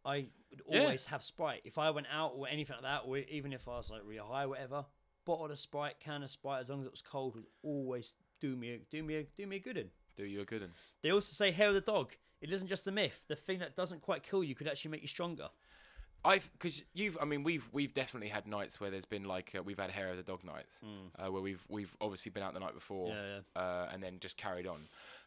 would always have Sprite if I went out or anything like that, or even if I was like really high, or whatever. Bottle of Sprite, can of Sprite, as long as it was cold, would always do me a good in. Do you a good in. They also say hair of the dog. It isn't just a myth. The thing that doesn't quite kill you could actually make you stronger. We've definitely had nights where there's been like we've had hair of the dog nights where we've obviously been out the night before and then just carried on.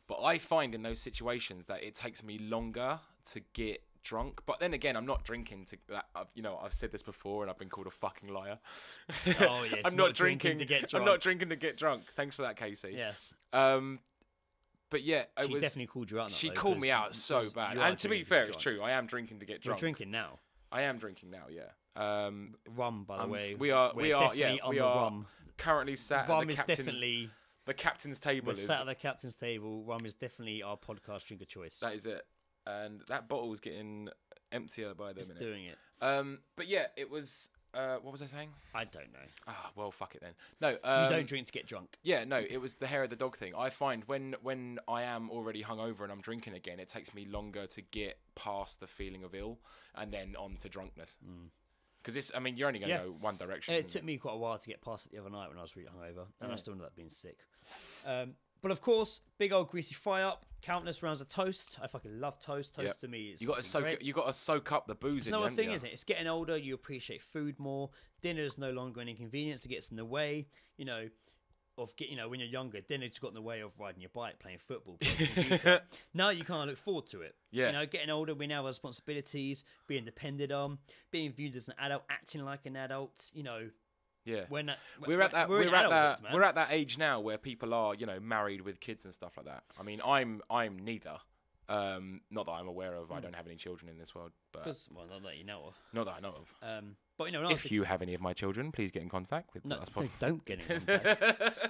But I find in those situations that it takes me longer to get drunk. But then again, I'm not drinking to that. I've said this before and I've been called a fucking liar. Oh yes, I'm not drinking to get drunk. I'm not drinking to get drunk. Thanks for that, Casey. Yes. But yeah, she definitely called you out. She called me out so bad. And to be fair, it's true. I am drinking to get drunk. You're drinking now. I am drinking now. Yeah. Rum, by the way. We are rum. Currently sat Rum at the is captain's. definitely. The captain's table We're is. sat at the captain's table. Rum is definitely our podcast drink of choice. That is it. And that bottle's getting emptier by the minute. Doing it. But yeah, it was. What was I saying? I don't know. Ah, well, fuck it then. No, you don't drink to get drunk. Yeah, no, it was the hair of the dog thing. I find when I am already hungover and I'm drinking again, it takes me longer to get past the feeling of ill and then on to drunkenness. Because you're only going to go one direction. It took me quite a while to get past it the other night when I was really hungover, and I still ended up being sick. But of course, big old greasy fry up, countless rounds of toast. I fucking love toast. Toast to me is you got to soak up the booze. It's another thing, isn't it? It's getting older. You appreciate food more. Dinner is no longer an inconvenience. It gets in the way. When you're younger, dinner just got in the way of riding your bike, playing football, playing computer. Now you can't look forward to it. Yeah. Getting older, we now have responsibilities, being depended on, being viewed as an adult, acting like an adult. Yeah, we're at that age now where people are, married with kids and stuff like that. I mean, I'm neither. Not that I'm aware of. I don't have any children in this world, but not that you know of. Not that I know of. But if you have any of my children, please get in contact with us. Don't get in contact.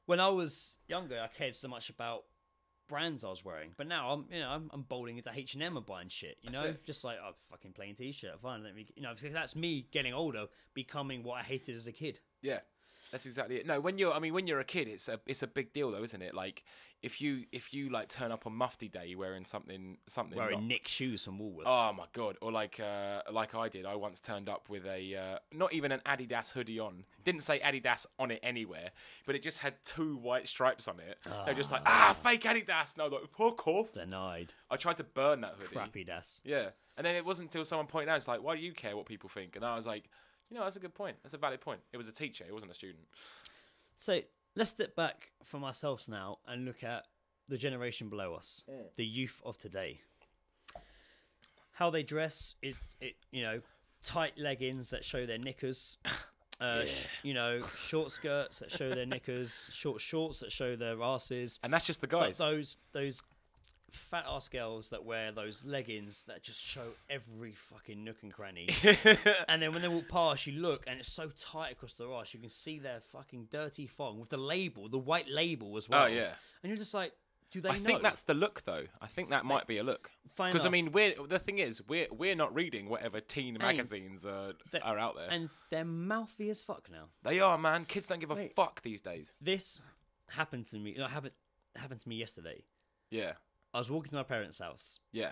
When I was younger, I cared so much about brands I was wearing, but now I'm bowling into H&M and buying shit. Just like a fucking plain t-shirt. Fine, because that's me getting older, becoming what I hated as a kid. Yeah, that's exactly it. No, when you're a kid, it's a big deal though, isn't it? Like if you like turn up on Mufti Day wearing something wearing Nick shoes from Woolworths. Oh my god! Or like I did. I once turned up with a not even an Adidas hoodie on. Didn't say Adidas on it anywhere, but it just had 2 white stripes on it. They're just like fake Adidas. And I was like, fuck off. Denied. I tried to burn that hoodie. Crappy Das. Yeah, and then it wasn't until someone pointed out, it's like, why do you care what people think? And I was like, that's a good point. That's a valid point. It was a teacher. It wasn't a student. So let's step back from ourselves now and look at the generation below us, the youth of today. How they dress is, tight leggings that show their knickers, short skirts that show their knickers, short shorts that show their asses. And that's just the guys. But those fat ass girls that wear those leggings that just show every fucking nook and cranny. And then when they walk past, you look and it's so tight across their ass, you can see their fucking dirty thong with the label, the white label as well. Oh, yeah. And you're just like, do they know? I think that's the look, though. I think that might be a look. Because, I mean, the thing is, we're not reading whatever teen magazines are out there. And they're mouthy as fuck now. They are, man. Kids don't give a fuck these days. This happened to me. Happened to me yesterday. Yeah. I was walking to my parents' house. Yeah.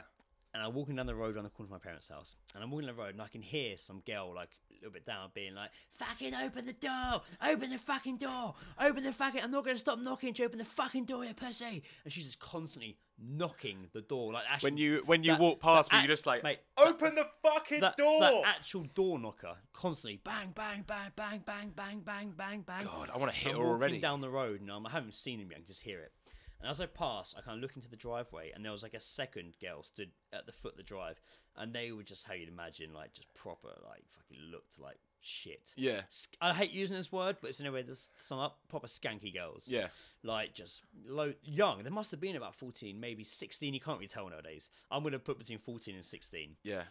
And I'm walking down the road around the corner of my parents' house. And I'm walking down the road and I can hear some girl, like, a little bit down, being like, fucking open the door! Open the fucking door! Open the fucking... I'm not going to stop knocking to open the fucking door, you pussy! And she's just constantly knocking the door. Like, actually, when you walk past me, you're just like, mate, open the fucking door! That actual door knocker, constantly, bang, bang, bang, bang, bang, bang, bang, bang, bang. God, I want to hit her already. already. I'm walking down the road and I haven't seen him yet, I can just hear it. And as I passed, I kind of looked into the driveway, and there was like a second girl stood at the foot of the drive, and they were just how you'd imagine, like just proper, like fucking looked like shit. Yeah. I hate using this word, but it's in a way to sum up proper skanky girls. Yeah. Like just young. They must have been about 14, maybe 16. You can't really tell nowadays. I'm gonna put between 14 and 16. Yeah.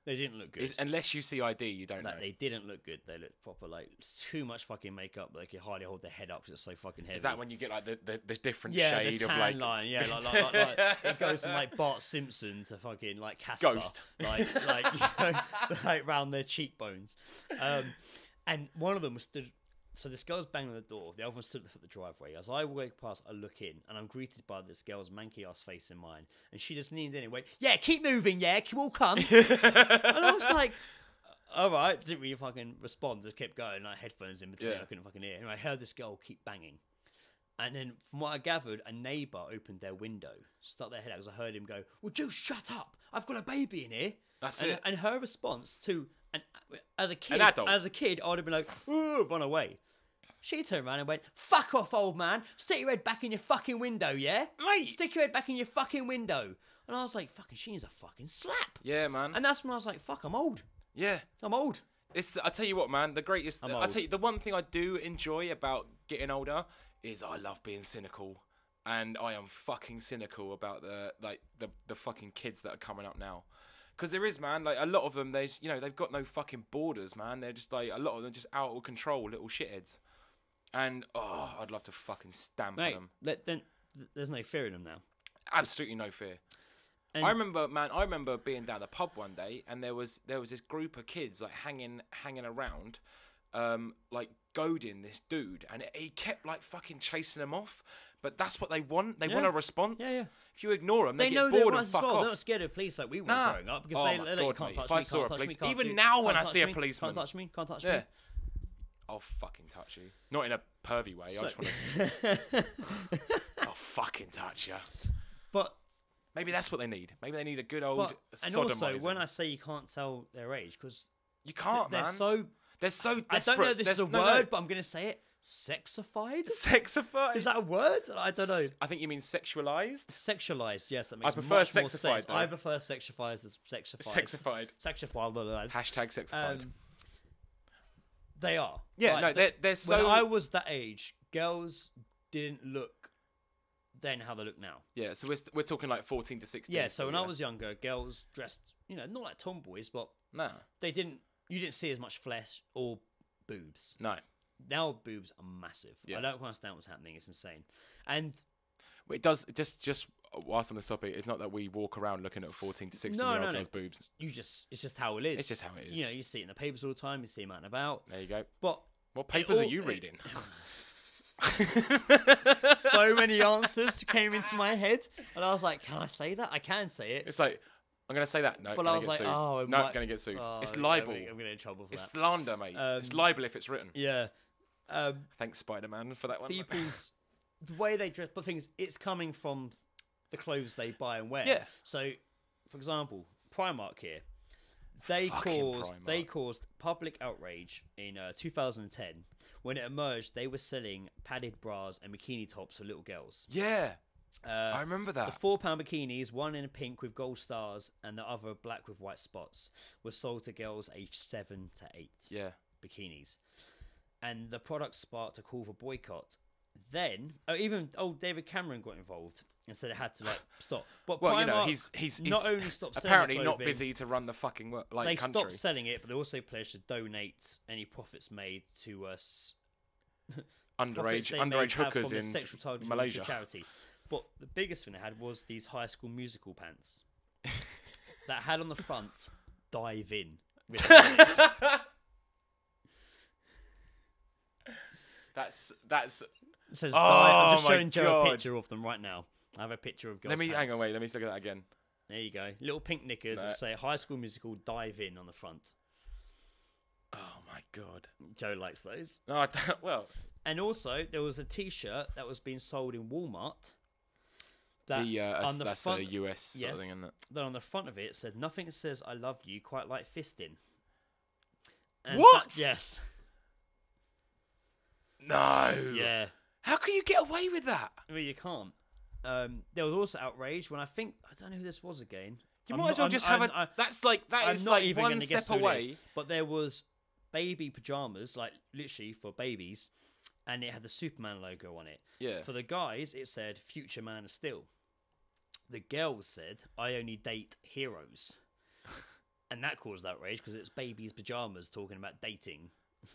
They didn't look good. Unless you see ID, you don't know. They didn't look good. They looked proper, like, too much fucking makeup. They could hardly hold their head up because it's so fucking heavy. Is that when you get, like, the different shade shade the tan of, like... line, yeah, like it goes from, like, Bart Simpson to fucking, like, Casper. Ghost. Like, round their cheekbones. And one of them stood... So this girl's banging on the door. The other one stood at the foot of the driveway. As I walk past, I look in, and I'm greeted by this girl's manky ass face in mine. And she just leaned in and went, "Yeah, keep moving, yeah, we'll come." And I was like, all right. Didn't really fucking respond. Just kept going, like headphones in between. I couldn't fucking hear. And I heard this girl keep banging. And then, from what I gathered, a neighbour opened their window, stuck their head out, because I heard him go, "Well, Joe, shut up! I've got a baby in here." That's it. And her response to... And as a kid, adult. I would have been like, "Ooh," run away. She turned around and went, "Fuck off, old man. Stick your head back in your fucking window, yeah? Mate. Stick your head back in your fucking window." And I was like, fucking, she needs a fucking slap. Yeah, man. And that's when I was like, fuck, I'm old. Yeah. I'm old. I tell you what, man, the greatest... I tell you, the one thing I do enjoy about getting older is I love being cynical. And I am fucking cynical about the fucking kids that are coming up now. Because there is, man, like, a lot of them, they've got no fucking borders, man. They're just, like, a lot of them just out of control, little shitheads. And, I'd love to fucking stamp on them. There's no fear in them now. Absolutely no fear. And I remember being down the pub one day, and there was this group of kids, like, hanging around, like, goading this dude. And he kept, like, fucking chasing them off. But that's what they want. They want a response. Yeah. If you ignore them, they get bored and fuck off. They're not scared of police like we were growing up, because they can't touch me, if I saw a police, even now when I see a policeman, can't touch me. I'll fucking touch you. Not in a pervy way. I just want to... I'll fucking touch you. But maybe that's what they need. Maybe they need a good old sodomizing. And also, when I say you can't tell their age, because... You can't, they're man. so desperate. I don't know if this is a word, but I'm going to say it. Sexified? Sexified? Is that a word? I don't know. I think you mean sexualized? Sexualized, yes. That makes I prefer much more sexified, sense. though. I prefer sexified as sexified. Sexified. Sexified. Hashtag sexified. They are. Yeah, like, no, they're so... When I was that age, girls didn't look then how they look now. Yeah, so we're talking like 14 to 16. Yeah, so when I was younger, girls dressed, not like tomboys, but you didn't see as much flesh or boobs. No. Now boobs are massive. Yeah. I don't understand what's happening. It's insane. And it does just whilst on this topic, it's not that we walk around looking at 14 to 16-year-old girls' boobs. It's just how it is. It's just how it is. You see it in the papers all the time. You see them out and about. There you go. But what papers are you reading? So many answers came into my head, and I was like, "Can I say that? I can say it." It's like, I'm going to say that. No, but I was like, sued. "Oh, no, going to get sued." It's libel. I'm going to get in trouble for that. It's slander, mate. It's libel if it's written. Yeah. Thanks, Spider-Man, for that one. The way they dress, but things, it's coming from the clothes they buy and wear. Yeah. So, for example, Primark here, They Fucking caused Primark. public outrage in 2010 when it emerged they were selling padded bras and bikini tops for little girls. Yeah, I remember that. The £4 bikinis, one in pink with gold stars and the other black with white spots, were sold to girls aged 7 to 8. Yeah. Bikinis. And the product sparked a call for boycott. Then, even old David Cameron got involved and said it had to stop. But Well, Primark he's not only stopped selling apparently the not clothing, busy to run the fucking they country. stopped selling it, but they also pledged to donate any profits made to underage hookers in sexual targeting Malaysia. to charity. But the biggest thing they had was these High School Musical pants that had on the front "Dive In." written on it. That's. It says Oh, I'm just my showing Joe God. a picture of them right now. I have a picture of girls' Let me hang pants. on. Wait. Let me look at that again. There you go. Little pink knickers that say High School Musical "Dive In" on the front. Oh my God. Joe likes those. No, I don't, well. And also, there was a T-shirt that was being sold in Walmart. That on the That's front, a US sort of thing, isn't it? Then on the front of it said, "Nothing says I love you quite like fisting." And What? Yes. No. Yeah. How can you get away with that? Well, you can't. There was also outrage when I don't know who this was again. You might as well just have a. That's like that I'm is not like even one gonna guess step who it is, away. but there was baby pajamas, like literally for babies, and it had the Superman logo on it. Yeah. For the guys, it said "Future Man of Steel." The girls said, "I only date heroes," and that caused outrage because it's babies' pajamas talking about dating.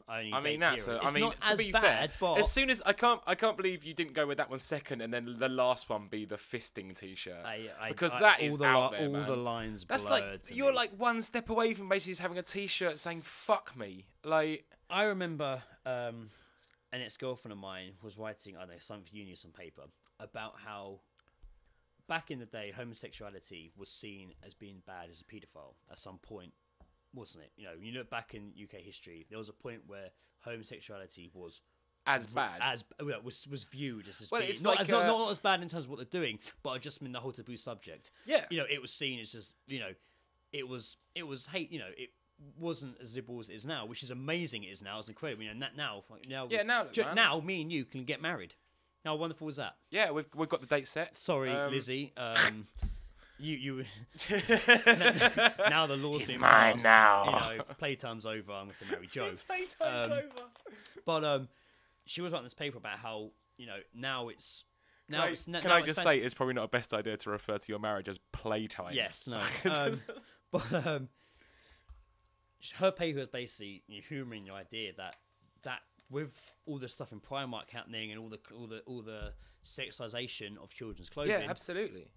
I mean, that's. It's not to as be bad, fair, but as soon as I can't believe you didn't go with that one second, and then the last one be the fisting T-shirt, because that is out there, all man. the lines That's blurred like to you're me. like one step away from basically just having a T-shirt saying "fuck me." Like I remember an ex-girlfriend of mine was writing, I don't know, some some paper about how back in the day homosexuality was seen as being bad as a paedophile at some point, wasn't it? You know, you look back in UK history, there was a point where homosexuality was as bad. was viewed as Well, being it's not, like, not as bad in terms of what they're doing, but I just mean the whole taboo subject. Yeah. You know, it was seen as just, you know, it was hate. You know, it wasn't as liberal as it is now, which is amazing. It is now. It's incredible. You know, now Yeah, now, look, man. now me and you can get married. How wonderful is that? Yeah, we've got the date set. Sorry, Lizzie. You now the law's He's been mine passed. now. You know, playtime's over. I'm going to marry Joe. Playtime's over. But she was writing this paper about how, you know, now it's now it's Can I just say it's probably not a best idea to refer to your marriage as playtime? yes, no. But her paper was basically humouring the idea that with all the stuff in Primark happening and all the sexualization of children's clothing, Yeah, absolutely.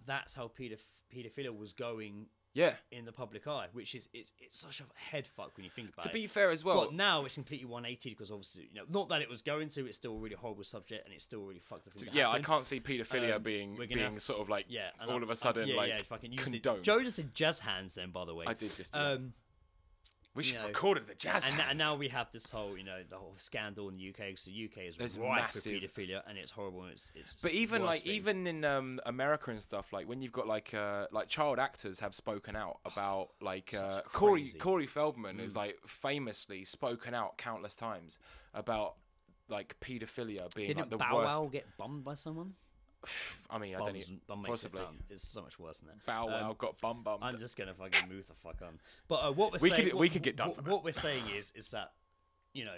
that's how paedophilia was going Yeah. in the public eye, which is it's such a head fuck when you think about it. To be fair as well. But now it's completely 180 because obviously, you know, not that it was going to, it's still a really horrible subject and it's still really fucked up. Yeah, I can't see paedophilia being sort of like and all of a sudden fucking condoned. Joe just said jazz hands then, by the way. I did just do that. We should you know, recorded the jazz hands. And now we have this whole, you know, the whole scandal in the UK because the UK is There's rife massive- with paedophilia and it's horrible. And it's But even the like worst thing. even in America and stuff, like when you've got like child actors have spoken out about like crazy. Corey Feldman is like famously spoken out countless times about like paedophilia being Didn't like the Bow worst. Wow get bummed by someone? I mean, I don't even Bum makes it possibly. fun. It's so much worse than that. Bow Wow got bummed. I'm just gonna fucking move the fuck on. But what we're We saying, could- we could get done for that. What we're saying is that, you know,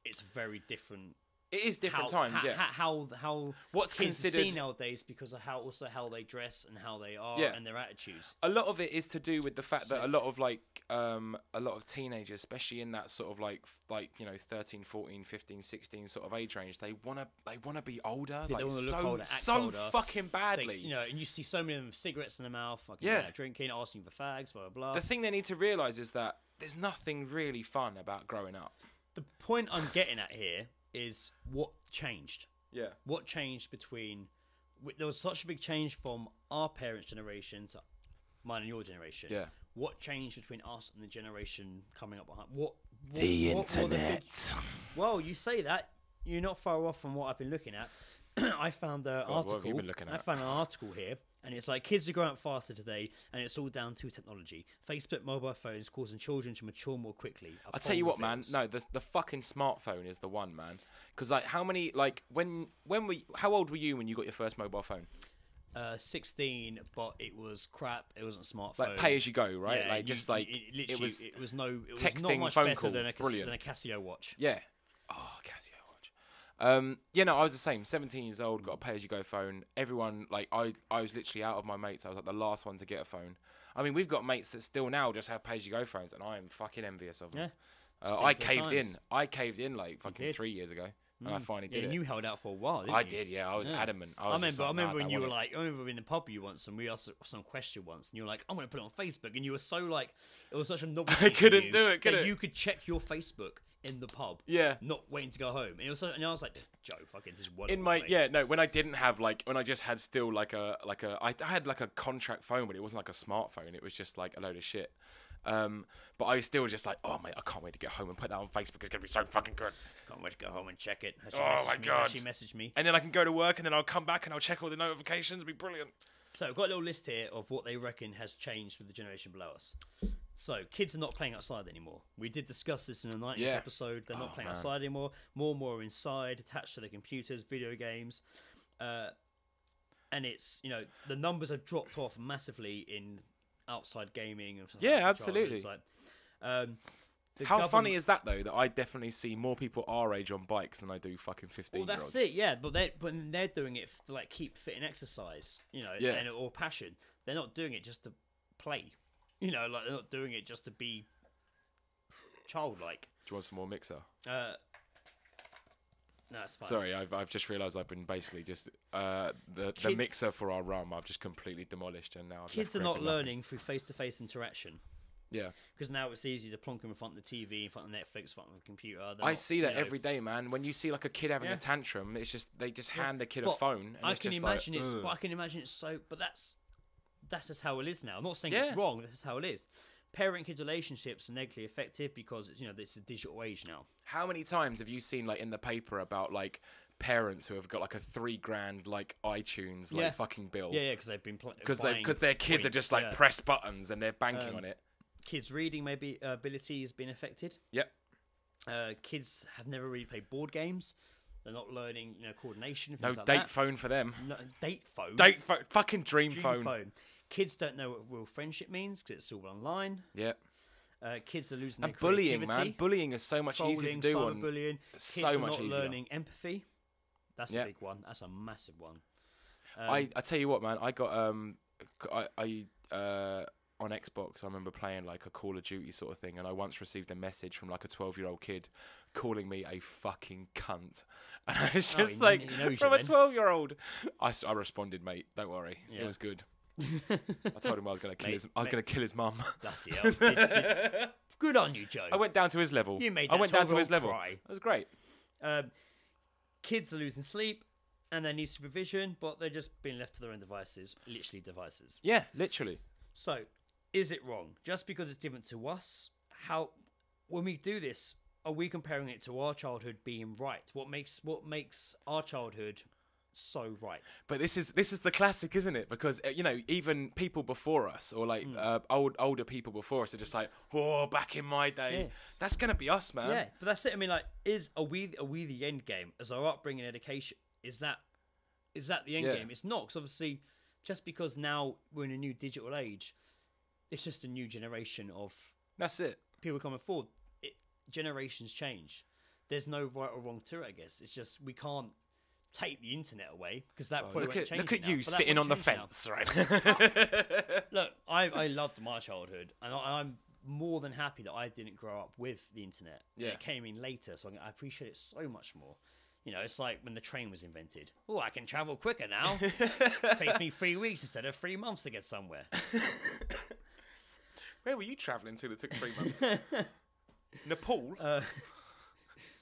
it's very different. It is different times, yeah. How What's kids are considered- seen nowadays because of how they dress and how they are Yeah. and their attitudes. A lot of it is to do with the fact that a lot of teenagers, especially in that sort of like you know 13, 14, 15, 16 sort of age range, they wanna be older, They like wanna look so older, act so older. fucking badly. You know, and you see so many of them with cigarettes in their mouth, fucking Yeah. drinking, asking for fags, blah blah blah. The thing they need to realise is that there's nothing really fun about growing up. The point I'm getting at here is what changed. Yeah. What changed between... There was such a big change from our parents' generation to mine and your generation. Yeah. What changed between us and the generation coming up behind? What The what were the big- internet. Well, you say that. You're not far off from what I've been looking at. I found an God, what have article. you been looking I at? found an article here And it's like kids are growing up faster today, and it's all down to technology. Facebook mobile phones causing children to mature more quickly. I'll tell you what, man. No, the fucking smartphone is the one, man. Because like, how many like how old were you when you got your first mobile phone? 16, but it was crap. It wasn't a smartphone. Like pay as you go, right? Yeah, like just like it was texting, not much phone better call, than a brilliant. Casio watch. Yeah. Oh, Casio watch. Yeah, no, I was the same. 17 years old, got a pay as you go phone. Everyone like I was literally out of my mates. I was like the last one to get a phone. I mean, we've got mates that still now just have pay as you go phones, and I am fucking envious of them. Yeah. I caved in like fucking 3 years ago. And I finally did it. And you held out for a while, didn't you? I did, yeah. I was adamant. I remember when you were like, I remember in the pub you once, and we asked some question once, and you were like, I'm going to put it on Facebook, and you were so like, it was such a novelty. I couldn't do it, could it? You could check your Facebook in the pub, not waiting to go home, and it was and I was like, Joe, fucking just one. In my when I didn't have when I just had still I had like a contract phone, but it wasn't like a smartphone. It was just like a load of shit. But I still was just like, oh mate, I can't wait to get home and put that on Facebook. It's gonna be so fucking good. Can't wait to go home and check it. Oh my god! She messaged me, and then I can go to work, and then I'll come back and I'll check all the notifications. It'll be brilliant. So I've got a little list here of what they reckon has changed with the generation below us. So kids are not playing outside anymore. We did discuss this in the 90s episode. They're not playing outside anymore. More and more are inside, attached to their computers, video games, and it's the numbers have dropped off massively in outside gaming and stuff. Yeah, absolutely. How funny is that though? That I definitely see more people our age on bikes than I do fucking 15-year-olds. Well, that's it. Yeah, but they're doing it to like keep fit and exercise, or passion. They're not doing it just to play. Like they're not doing it just to be childlike. Do you want some more mixer? No, it's fine. Sorry, I've just realised I've been basically just the mixer for our rum. I've just completely demolished, and now kids are not learning through face-to-face interaction. Yeah, because now it's easy to plonk them in front of the TV, in front of Netflix, in front of the computer. I see that every day, man. When you see like a kid having a tantrum, it's just they just hand the kid a phone. And I can imagine it's. But I can imagine it's so. But that's just how it is now. I'm not saying it's wrong. This is how it is. Parent-kid relationships are negatively effective because it's a digital age now. How many times have you seen like in the paper about like parents who have got like a $3,000 like iTunes like fucking bill? Yeah, because they've been because their kids are just like press buttons and they're banking on it. Kids' reading ability has been affected. Yep. Kids have never really played board games. They're not learning, coordination. No date phone for them. No, date phone. Fucking dream phone. Kids don't know what real friendship means because it's all online. Yep. Kids are losing their bullying, creativity. man. Bullying is so much easier to do on. Cyberbullying. So Kids are much not easier. learning empathy. That's a big one. That's a massive one. I tell you what, man. I got on Xbox, I remember playing like a Call of Duty sort of thing, and I once received a message from like a 12-year-old kid calling me a fucking cunt, and I was just from a 12-year-old. I responded, mate. Don't worry, it was good. I told him I was going to kill his mum. Bloody hell. Good on you, Joe. I went down to his level. You made I went down to his level. Cry. It was great. Kids are losing sleep and they need supervision, but they're just being left to their own devices. Literally devices. Yeah, literally. So, is it wrong? Just because it's different to us, when we do this, are we comparing it to our childhood being right? What makes our childhood so right? But this is the classic, isn't it? Because even people before us, or like older people before us, are just like, oh, back in my day. Yeah. That's gonna be us, man. Yeah, but that's it. I mean, like, are we the end game? As our upbringing, education, is that the end game? It's not, because obviously, just because now we're in a new digital age, it's just a new generation of. That's it. People coming forward. Generations change. There's no right or wrong to it. I guess it's just we can't take the internet away because that probably won't change. Look at you sitting on the fence, right? Look, I loved my childhood, and I'm more than happy that I didn't grow up with the internet. Yeah, it came in later, so I appreciate it so much more. It's like when the train was invented. Oh, I can travel quicker now. It takes me 3 weeks instead of 3 months to get somewhere. Where were you travelling to that took 3 months? Nepal?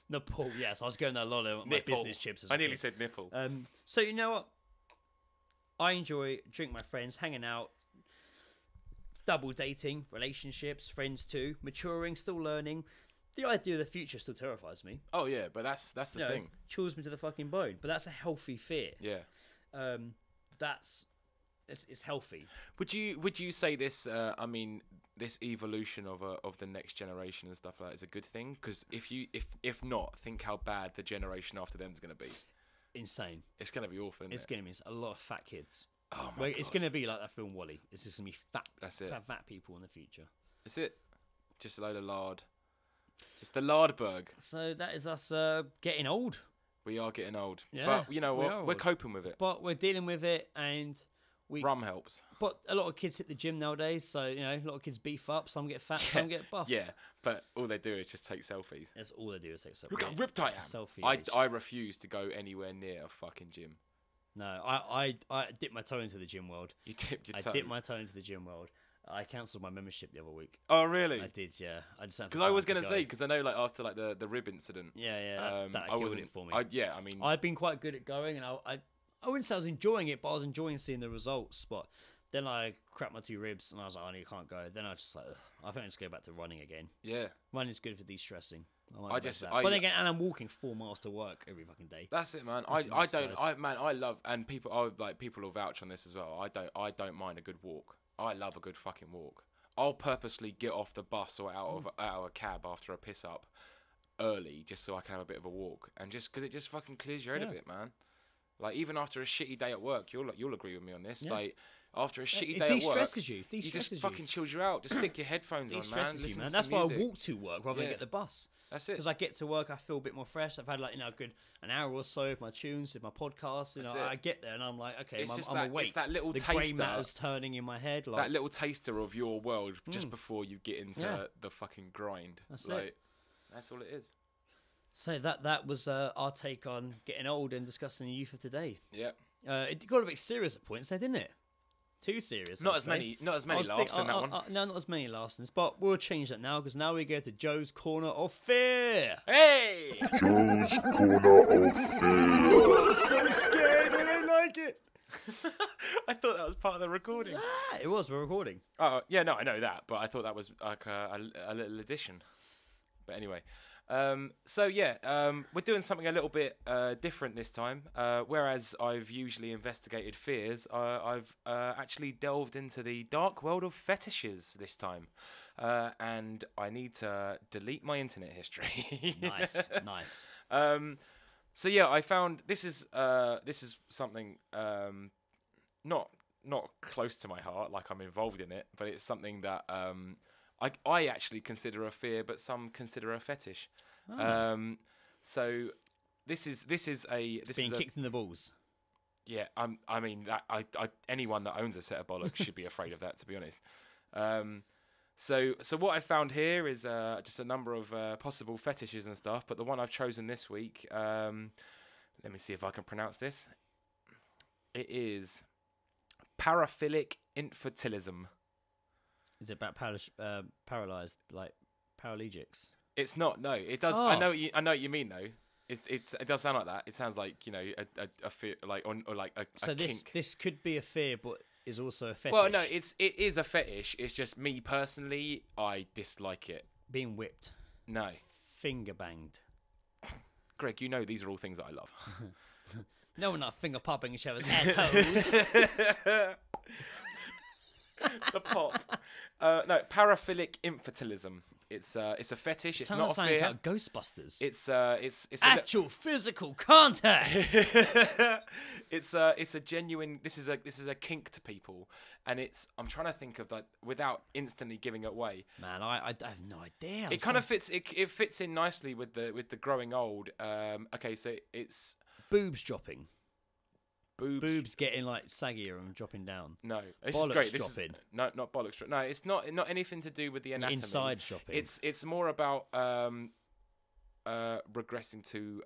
Nepal, yes. I was going there a lot of my business trips. I nearly said nipple. So you know what? I enjoy drinking with my friends, hanging out, double dating, relationships, friends too, maturing, still learning. The idea of the future still terrifies me. Oh yeah, but that's the thing. Chills me to the fucking bone. But that's a healthy fear. Yeah. That's it's healthy. Would you say this? I mean, this evolution of the next generation and stuff like that is a good thing? Because if not, think how bad the generation after them is going to be. Insane. It's going to be awful. Isn't It's it? going to be a lot of fat kids. Oh my god. It's going to be like that film Wall-E. It's just going to be fat. That's it. Fat people in the future. That's it. Just a load of lard. Just the lardberg. So that is us getting old. We are getting old. Yeah, But you know we what? are We're old. coping with it. But we're dealing with it, and Rum helps. But a lot of kids hit the gym nowadays, so you know, a lot of kids beef up. Some get fat, some get buff. Yeah, but all they do is just take selfies. That's all they do is take selfies. Look how ripped I am. Selfie. I refuse to go anywhere near a fucking gym. No, I dipped my toe into the gym world. You dipped your toe. I dipped my toe into the gym world. I cancelled my membership the other week. Oh really? I did, yeah. I just because I was gonna say, because I know like after like the rib incident. Yeah, that killed it for me. I mean, I've been quite good at going, and I wouldn't say I was enjoying it, but I was enjoying seeing the results. But then I cracked my 2 ribs, and I was like, oh, no, you can't go. Then I was just like, ugh, I think I just go back to running again. Yeah, Running's good for de-stressing. But then again, and I'm walking 4 miles to work every fucking day. That's it, man. I love, and people will vouch on this as well. I don't mind a good walk. I love a good fucking walk. I'll purposely get off the bus or out of a cab after a piss up early just so I can have a bit of a walk, and just because it just fucking clears your head a bit, man. Like even after a shitty day at work, you'll agree with me on this. Like after a shitty day at work, de-stresses you. You just fucking chills you out. Just stick your headphones on, man. You, man. That's why I walk to work rather than get the bus. That's it. Because I get to work, I feel a bit more fresh. I've had like a good an hour or so with my tunes, with my podcast. You know, I get there and I'm like, okay, I'm awake. It's that little taster. The grey taster. matter's turning in my head. Like, that little taster of your world just before you get into the fucking grind. That's it. That's all it is. So that was our take on getting old and discussing the youth of today. Yeah. It got a bit serious at points, didn't it? Too serious. Not as many laughs in that one. No, not as many laughs. But we'll change that now because now we go to Joe's Corner of Fear. Hey! Joe's Corner of Fear. I'm so scared. I don't like it. I thought that was part of the recording. Ah, it was. We're recording. Oh, yeah, no, I know that. But I thought that was like a little addition. But anyway. We're doing something a little bit different this time. Whereas I've usually investigated fears, I've actually delved into the dark world of fetishes this time. And I need to delete my internet history. Nice. I found this is something not close to my heart, like I'm involved in it, but it's something that I actually consider a fear, but some consider a fetish. Oh. So this is kicked in the balls. Yeah, I mean that anyone that owns a set of bollocks should be afraid of that, to be honest. So what I found here is just a number of possible fetishes and stuff, but the one I've chosen this week, let me see if I can pronounce this. It is paraphilic infantilism. Is it about paralyzed, like paralegics? It's not. No, it does. Oh. I know what you mean though. It does sound like that. It sounds like a fear, like or like a kink. This could be a fear, but is also a fetish. Well, no, it is a fetish. It's just me personally, I dislike it. Being whipped. No. Finger banged. Greg, you know these are all things that I love. No, we're not finger popping each other's assholes. The pop. No, paraphilic infantilism. It's a fetish. It's not a fear. Like Ghostbusters. It's actual physical contact. It's a genuine. This is a kink to people, and I'm trying to think of that without instantly giving it away. Man, I have no idea. It kind of fits. It fits in nicely with the growing old. Okay, so it's boobs dropping. Boobs getting like saggier and dropping doing. No, this bollocks is great. This dropping. Not bollocks dropping. No, it's not anything to do with the anatomy. Inside shopping. It's more about regressing to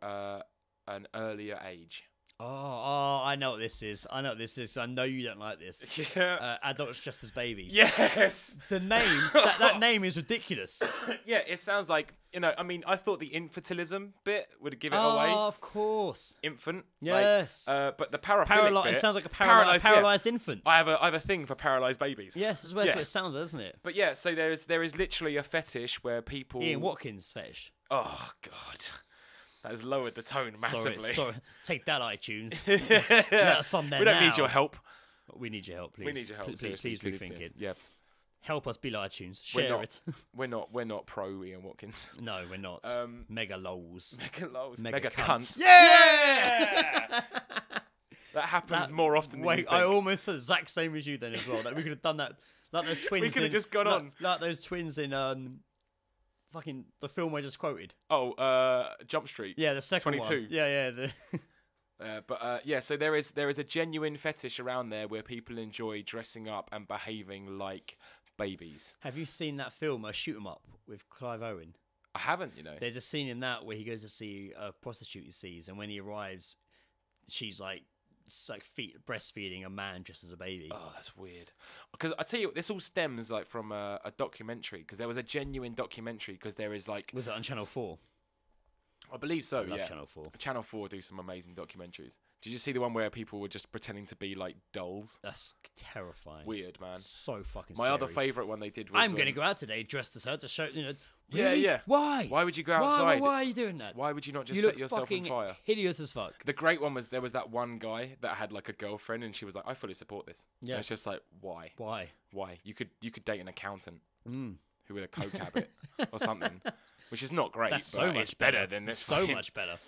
an earlier age. Oh, I know what this is. I know you don't like this. Yeah. Adults dressed as babies. Yes. The name, that name is ridiculous. Yeah, it sounds like, I mean, I thought the infantilism bit would give it away. Oh, of course. Infant. Yes. But the paraphilic bit. It sounds like a paralyzed infant. I have a thing for paralyzed babies. Yes, that's what it sounds, doesn't it? But yeah, so there is literally a fetish where people... Ian Watkins' fetish. Oh, God. That has lowered the tone massively. Sorry. Take that, iTunes. Let us on there We don't now. need your help. We need your help, please. We need your help. Seriously, Please rethink it. Yeah. Help us build iTunes. We're Share not- it. We're not pro Ian Watkins. No, we're not. Mega lols. Mega lols. Mega Mega cunts. cunts. Yeah! That happens more often than you Wait, think. I almost said the exact same as you then as well. That we could have done that. Like those twins. We could have just gone on. Like those twins in fucking the film I just quoted. Oh, Jump Street. Yeah, the second 22. one. Yeah. Yeah, so there is a genuine fetish around there where people enjoy dressing up and behaving like babies. Have you seen that film, Shoot 'Em Up, with Clive Owen? I haven't, you know. There's a scene in that where he goes to see a prostitute he sees, and when he arrives, she's like breastfeeding a man dressed as a baby. Oh, that's weird. Because I tell you, this all stems like from a documentary. Because there was a genuine documentary. Because there is like, Was it on Channel 4? I believe so. I love Yeah, Channel 4. Channel 4 do some amazing documentaries. Did you see the one where people were just pretending to be like dolls? That's terrifying. Weird, man. So fucking My scary. other favourite one they did was I'm going to go out today dressed as her to show, Yeah, really? yeah. Why? Why would you go outside? Why are you doing that? Why would you not just You set look yourself on fucking fire? hideous as fuck. The great one was there was that one guy that had like a girlfriend and she was like, I fully support this. And Yes. it's just like, why? Why? Why? You could date an accountant Mm. who with a coke habit or something, which is not great. That's but so much it's better than this. So much better.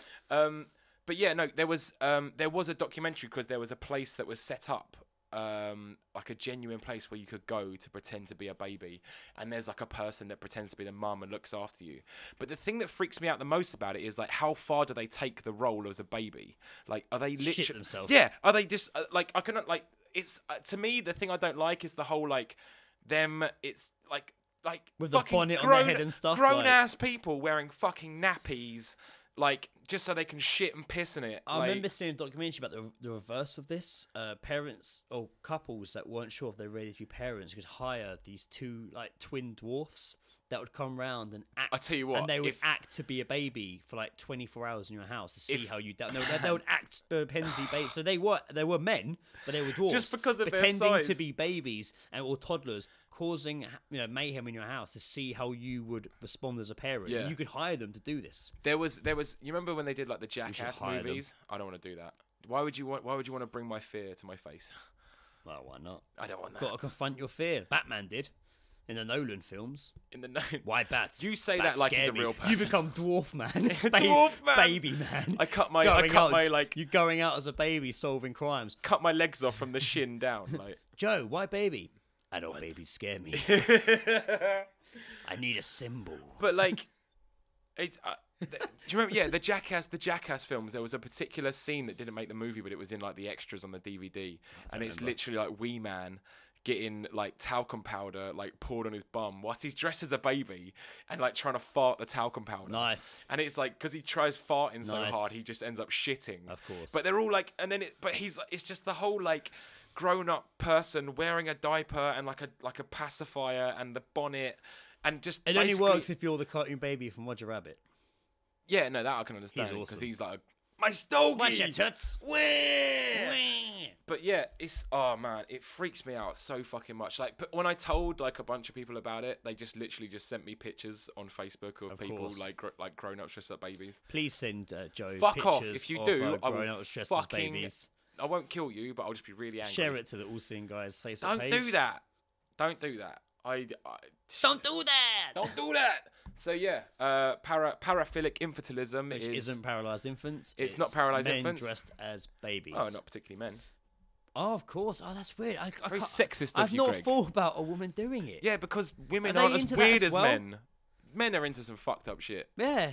But yeah, no, there was a documentary because there was a place that was set up, like a genuine place where you could go to pretend to be a baby, and there's like a person that pretends to be the mum and looks after you. But the thing that freaks me out the most about it is like how far do they take the role as a baby? Like, are they literally Shit themselves. Yeah, are they just like I cannot like it's to me the thing I don't like is the whole like them. It's like With the fucking bonnet on their head and stuff, grown like- ass people wearing fucking nappies. Like, just so they can shit and piss in it. I like, remember seeing a documentary about the reverse of this. Parents or couples that weren't sure if they're ready to be parents could hire these two like twin dwarfs that would come round and act. I tell you what, and they would if- act to be a baby for like 24 hours in your house to see how you. They would act pretending to be babies. So they were men, but they were dwarfs. Just because of their pretending size. to be babies or toddlers, causing mayhem in your house to see how you would respond as a parent. Yeah. You could hire them to do this. there was. You remember when they did like the Jackass hire them. movies? I don't want to do that. Why would you want to bring my fear to my face? Well, why not? I don't want that. Got to confront your fear. Batman did in the Nolan films. In the Why bats? You say Bats that like he's scare a real me. person. You become dwarf man. Dwarf man. Baby man. I cut my You're going out as a baby solving crimes. cut my legs off from the shin down. Like Joe, why baby? Adult babies scare me. I need a symbol. But like, it's. Do you remember? Yeah, the Jackass films. There was a particular scene that didn't make the movie, but it was in like the extras on the DVD, and it's literally like Wee Man getting like talcum powder like poured on his bum whilst he's dressed as a baby and like trying to fart the talcum powder. Nice. And it's like because he tries farting so Nice. hard, he just ends up shitting. Of course. But they're all like, and then it's just the whole like grown-up person wearing a diaper and like a pacifier and the bonnet and just It only basically- works if you're the cartoon baby from Roger Rabbit. Yeah, no, that I can understand because awesome. he's like my stogie. Watch your toots. But yeah, it's man, it freaks me out so fucking much. Like, but when I told like a bunch of people about it, they just literally just sent me pictures on Facebook of people course. like grown up dressed up babies. Please send Joe Fuck pictures off! If you of, do, I grown will up dressed as fucking. babies. I won't kill you, but I'll just be really angry. Share it to the All Seeing Guys Facebook Don't page. do that. Don't do that. Don't do that. Don't do that. So yeah, paraphilic infantilism Which is isn't paralysed infants. It's not paralysed men infants. dressed as babies. oh, not particularly men. Oh, of course. Oh, that's weird. It's very sexist of I've you, not Greg. thought about a woman doing it. Yeah, because women Are they aren't as into that weird as as well? men. Men are into some fucked up shit. Yeah.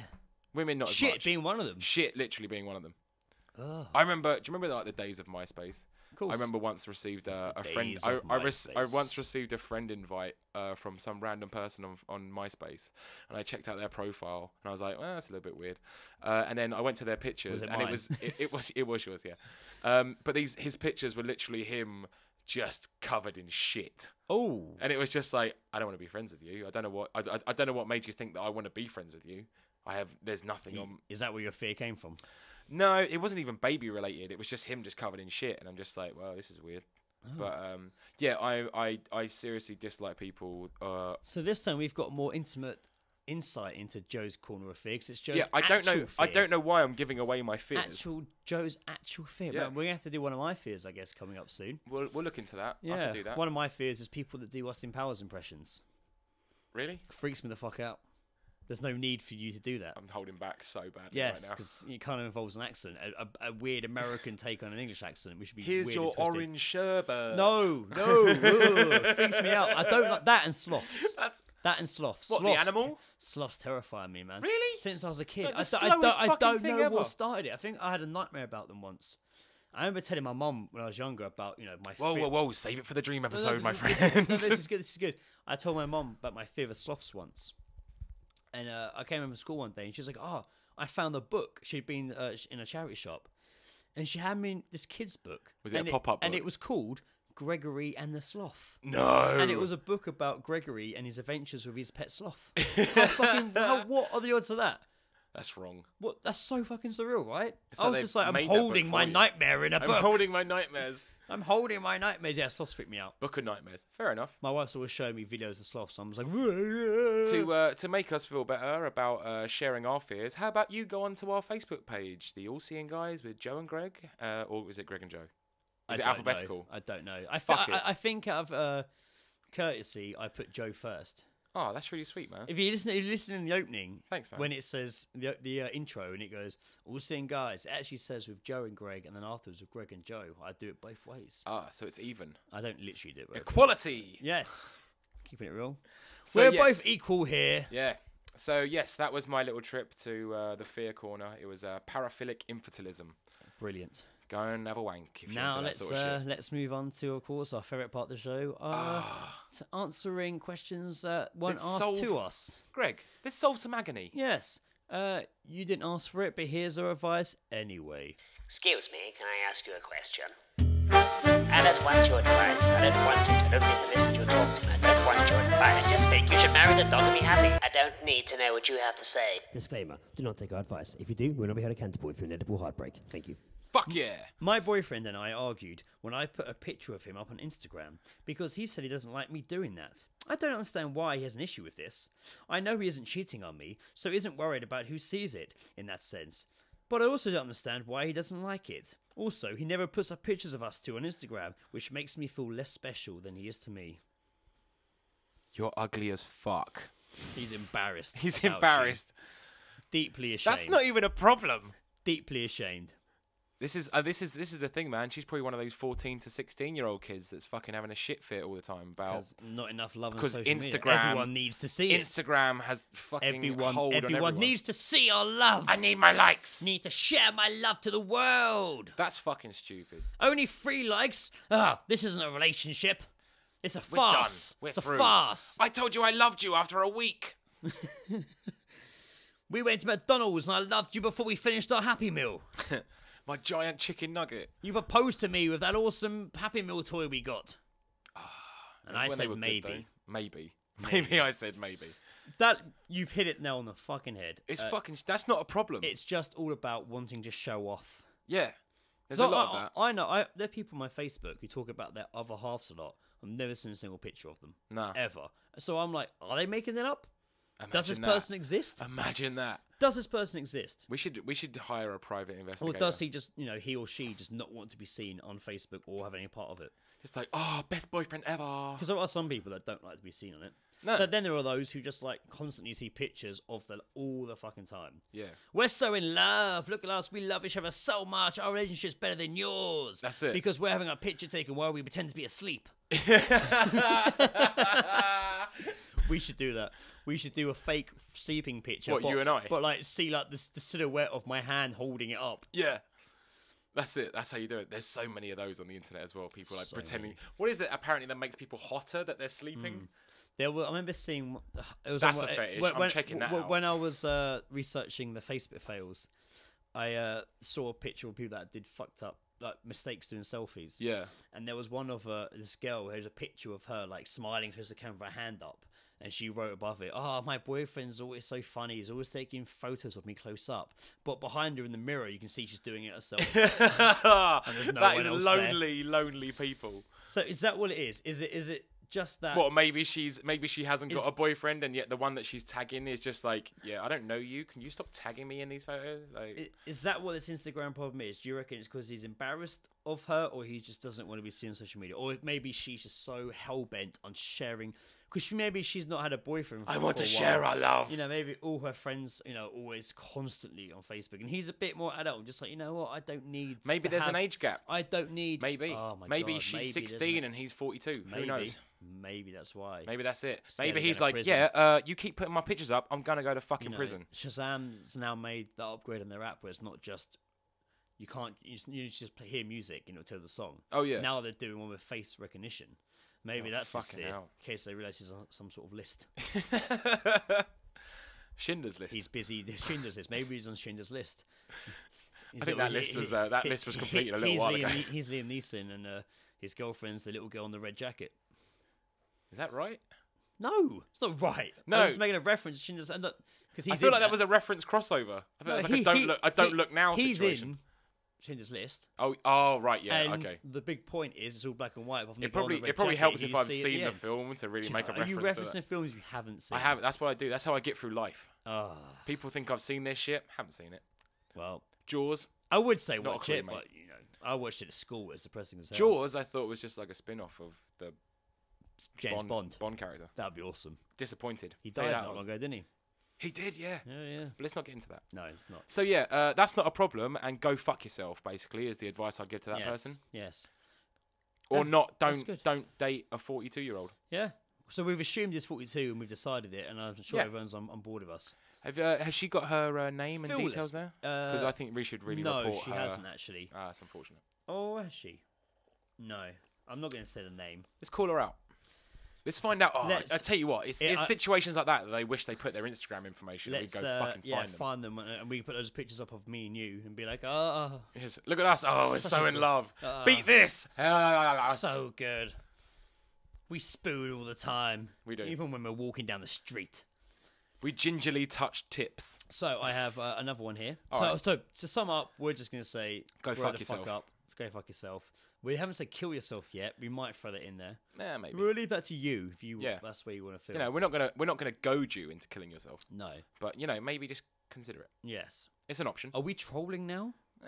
Women not as Shit much. being one of them. Shit literally being one of them. Oh, I remember. Do you remember like the days of MySpace? of course. I remember once received a friend. days I of MySpace. once received a friend invite from some random person on MySpace, and I checked out their profile, and I was like, well, that's a little bit weird. And then I went to their pictures, Was it and mine? it was yours, yeah. But his pictures were literally him just covered in shit, Oh. and it was just like, I don't want to be friends with you. I don't know what made you think that I want to be friends with you. There's nothing on. Is that where your fear came from? No, it wasn't even baby related. It was just him just covered in shit, and I'm just like, well, this is weird. Oh. But yeah, I seriously dislike people. So this time we've got more intimate insight into Joe's corner of fear, because it's Joe's Yeah, I don't know. actual I fear. don't know why I'm giving away my fears. Joe's actual fear. Yeah. Man, we're gonna have to do one of my fears, I guess, coming up soon. We'll look into that. I Yeah, can do that. one of my fears is people that do Austin Powers impressions. Really? Freaks me the fuck out. There's no need for you to do that. I'm holding back so badly Yes, right now. because it kind of involves an accent, a weird American take on an English accent, which would be Here's weird your and twisted. orange sherbet. No, ugh, freaks me out. I don't like that and sloths. That's That and sloths. what, the Sloths- animal? Sloths terrify me, man. Really? Since I was a kid. Like the I slowest fucking don't thing know ever. what started it. I think I had a nightmare about them once. I remember telling my mum when I was younger about, my Whoa, fear. whoa, whoa! Save it for the dream No, no, episode, my no, friend. no, this is good. This is good. I told my mum about my fear of sloths once, and I came home from school one day, and she's like, "Oh, I found a book." She'd been in a charity shop, and she had me this kid's book. Was it a and pop-up And book? it was called Gregory and the Sloth. No. And it was a book about Gregory and his adventures with his pet sloth. What are the odds of that? That's wrong. What? That's so fucking surreal, right? It's I like was they've just like, I'm made that book holding for my you. nightmare in a I'm book. holding my nightmares. I'm holding my nightmares. Yeah, sloths freak me out. Book of nightmares. Fair enough. My wife's always showing me videos of sloths. I'm just like, To make us feel better about sharing our fears, how about you go onto our Facebook page, the All Seeing Guys with Joe and Greg, or is it Greg and Joe? Is it don't alphabetical? know. I don't know. Fuck it. I think out of courtesy, I put Joe first. Oh, that's really sweet, man. If you listen in the opening, Thanks, man. when it says the intro and it goes All Seeing Guys, it actually says with Joe and Greg, and then afterwards with Greg and Joe. I do it both ways. Ah, so it's even. I don't literally do it. Both ways. Equality. Yes, keeping it real. So, We're yes. both equal here. Yeah. So yes, that was my little trip to the fear corner. It was paraphilic infantilism. Brilliant. Go and have a wank if you're Now into that sort of shit. let's move on to, of course, our favourite part of the show, to answering questions that weren't Let's asked solve- to us. Greg, let's solve some agony. Yes, you didn't ask for it, but here's our advice anyway. Excuse me, can I ask you a question? I don't want your advice. I don't want it. I don't need to listen to you talk to me. I don't want your advice. Just think you should marry the dog and be happy. I don't need to know what you have to say. Disclaimer, do not take our advice. If you do, we will not be held accountable for inedible heartbreak. Thank you. Fuck yeah. My boyfriend and I argued when I put a picture of him up on Instagram because he said he doesn't like me doing that. I don't understand why he has an issue with this. I know he isn't cheating on me, so he isn't worried about who sees it in that sense. But I also don't understand why he doesn't like it. Also, he never puts up pictures of us two on Instagram, which makes me feel less special than he is to me. You're ugly as fuck. He's embarrassed. He's about you. embarrassed. Deeply ashamed. That's not even a problem. Deeply ashamed. This is the thing, man. She's probably one of those 14 to 16-year-old kids that's fucking having a shit fit all the time about Because not enough love on 'cause social media. Instagram- Everyone needs to see it. Instagram has fucking Everyone hold on everyone. needs to see our love. I need my likes. Need to share my love to the world. That's fucking stupid. Only 3 likes? This isn't a relationship. It's a We're done. farce. We're it's through. a farce. I told you I loved you after a week. We went to McDonald's and I loved you before we finished our Happy Meal. My giant chicken nugget. You proposed to me with that awesome Happy Meal toy we got. And I When they said were good, maybe. though. Maybe I said maybe. That you've hit it now on the fucking head. It's fucking. That's not a problem. It's just all about wanting to show off. Yeah. There's So a lot of that. I know. There are people on my Facebook who talk about their other halves a lot. I've never seen a single picture of them. No. Ever. So I'm like, are they making it up? Does this Imagine that. person exist? Imagine that. Does this person exist? We should hire a private Or investigator. does he just, he or she just not want to be seen on Facebook or have any part of it? Just like, oh, best boyfriend ever. Because there are some people that don't like to be seen on it. No. But then there are those who just like constantly see pictures of them all the fucking time. Yeah. We're so in love. Look at us. We love each other so much. Our relationship's better than yours. That's it. Because we're having a picture taken while we pretend to be asleep. We should do that. We should do a fake sleeping picture. What, you and I? But like see like the silhouette of my hand holding it up. Yeah. That's it. That's how you do it. There's so many of those on the internet as well. People like So pretending. many. What is it? Apparently, that makes people hotter that they're sleeping. I remember seeing. It was That's on, a fetish. I'm checking that out. When I was researching the Facebook fails, I saw a picture of people that did fucked up like mistakes doing selfies. Yeah. And there was one of this girl who had a picture of her like smiling towards the camera, with her hand up, and she wrote above it, "Oh, my boyfriend's always so funny. He's always taking photos of me close up." But behind her in the mirror, you can see she's doing it herself. That there's no is one else lonely people. So is that what it is? Is it just that. What? Maybe she hasn't got a boyfriend, and yet the one that she's tagging is just like, yeah, I don't know you. Can you stop tagging me in these photos? Like, is that what this Instagram problem is? Do you reckon it's because he's embarrassed of her, or he just doesn't want to be seen on social media, or maybe she's just so hell bent on sharing? Because maybe she's not had a boyfriend. I want for to a share while. our love. You know, maybe all her friends, always constantly on Facebook, and he's a bit more adult, just like, you know what, I don't need. Maybe there's an age gap. I don't need. Maybe. Oh my maybe God, she's 16 and he's 42. Who knows? Maybe that's why. Maybe that's it. Scared Maybe of he's going like, to prison. yeah, you keep putting my pictures up, I'm gonna go to fucking prison. Shazam's now made that upgrade on their app where it's not just you can't you just hear music, to the song. Oh yeah. Now they're doing one with face recognition. Maybe that's his fucking fear, hell. in case they realise he's on some sort of list. Schindler's List. He's busy. Schindler's List. Maybe he's on Schindler's List. I think that list was completed a little while ago. He's Liam Neeson, and his girlfriend's the little girl in the red jacket. Is that right? No, it's not right. No. I'm just making a reference to Schindler's List. Because I feel like that was a reference crossover. I feel like a don't look now he's situation. in Schindler's List. Oh, right, yeah, And okay. the big point is it's all black and white. It probably helps if I've seen the film to really make a reference. Are you to referencing that. films you haven't seen? I have. That's what I do. That's how I get through life. Ah, People think I've seen this shit. Haven't seen it. well, Jaws. I would say Not a watch clue, it, mate. but I watched it at school. It's depressing as hell. Jaws, I thought was just like a spin-off of the James Bond. Bond character. That'd be awesome. Disappointed. He Say died that not was- long ago, didn't he? He did, yeah. Yeah. But let's not get into that. No, it's not. So yeah, that's not a problem, and go fuck yourself. Basically, is the advice I'd give to that person. Yes. Or not. that's good. Don't date a 42-year-old. Yeah. So we've assumed he's 42 and we've decided it, and I'm sure Yeah. everyone's on board with us. Has she got her name and Phil details list. there? Because I think we should really no, report she her. hasn't actually. Ah, that's unfortunate. Oh, has she? No, I'm not going to say the name. Let's call her out. Let's find out. Oh, Let's- I tell you what, it's situations like that they wish they put their Instagram information. Let's We go fucking find them. find them, and we can put those pictures up of me and you, and be like, oh, Yes, look at us. Oh, we're so in good- love. Beat this. so good. We spoon all the time. We do. Even when we're walking down the street. We gingerly touch tips. So I have another one here. All So, right. so to sum up, we're just going to say, Go grow fuck the yourself. Fuck up. Go fuck yourself. We haven't said kill yourself yet. We might throw that in there. Yeah, maybe. We'll leave that to you if you. Yeah. That's where you want to feel. You know, we're not gonna goad you into killing yourself, No. but maybe just consider it. Yes. It's an option. Are we trolling now? Eh,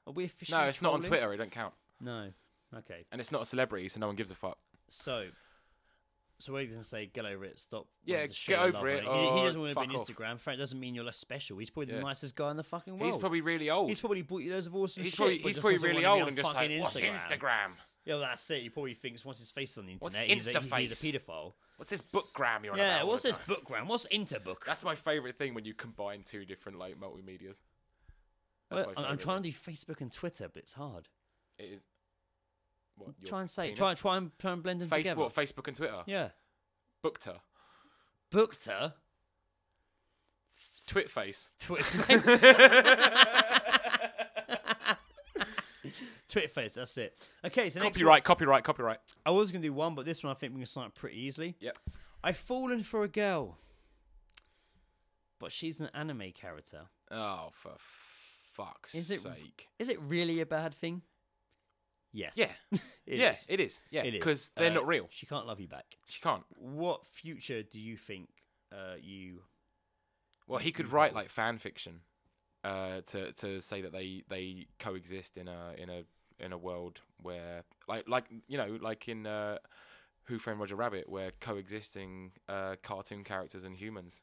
Are we officially? no, it's not on trolling? Twitter. It don't count, No. Okay. and it's not a celebrity, so no one gives a fuck. So we're going to say, get over it. Stop. Yeah, wanting to show get your over love it, on He or doesn't want to be on fuck off. Instagram. Frank doesn't mean you're less special. He's probably Yeah. the nicest guy in the fucking world. He's probably really old. He's probably bought you loads of awesome He's shit. probably, but he's just probably doesn't really wanna be old on and just fucking like, what's Instagram? Yeah, that's it. He probably thinks once his face on the What's internet, he's a Instaface? paedophile. What's this bookgram you're on Yeah, about all what's the this time? bookgram? What's Interbook? That's my favourite thing when you combine two different like multimedias. That's Well, my I'm favourite trying thing. to do Facebook and Twitter, but it's hard. It is. What? your Try and say, penis? try and blend them together. What? Facebook and Twitter. Yeah, Booked her. booked her. Twitface. Twitface. Twitface. That's it. Okay, so next one, Copyright. I was going to do one, but this one I think we can start pretty easily. Yep. I've fallen for a girl, but she's an anime character. Oh, for fuck's Is it- sake. Is it really a bad thing? Yes. Yeah. It Yeah, is. it is. Yeah, It is. because they're not real. She can't love you back. She can't. What future do you think you... Well, he could write like fan fiction, to say that they coexist in a world where like in Who Framed Roger Rabbit, where coexisting cartoon characters and humans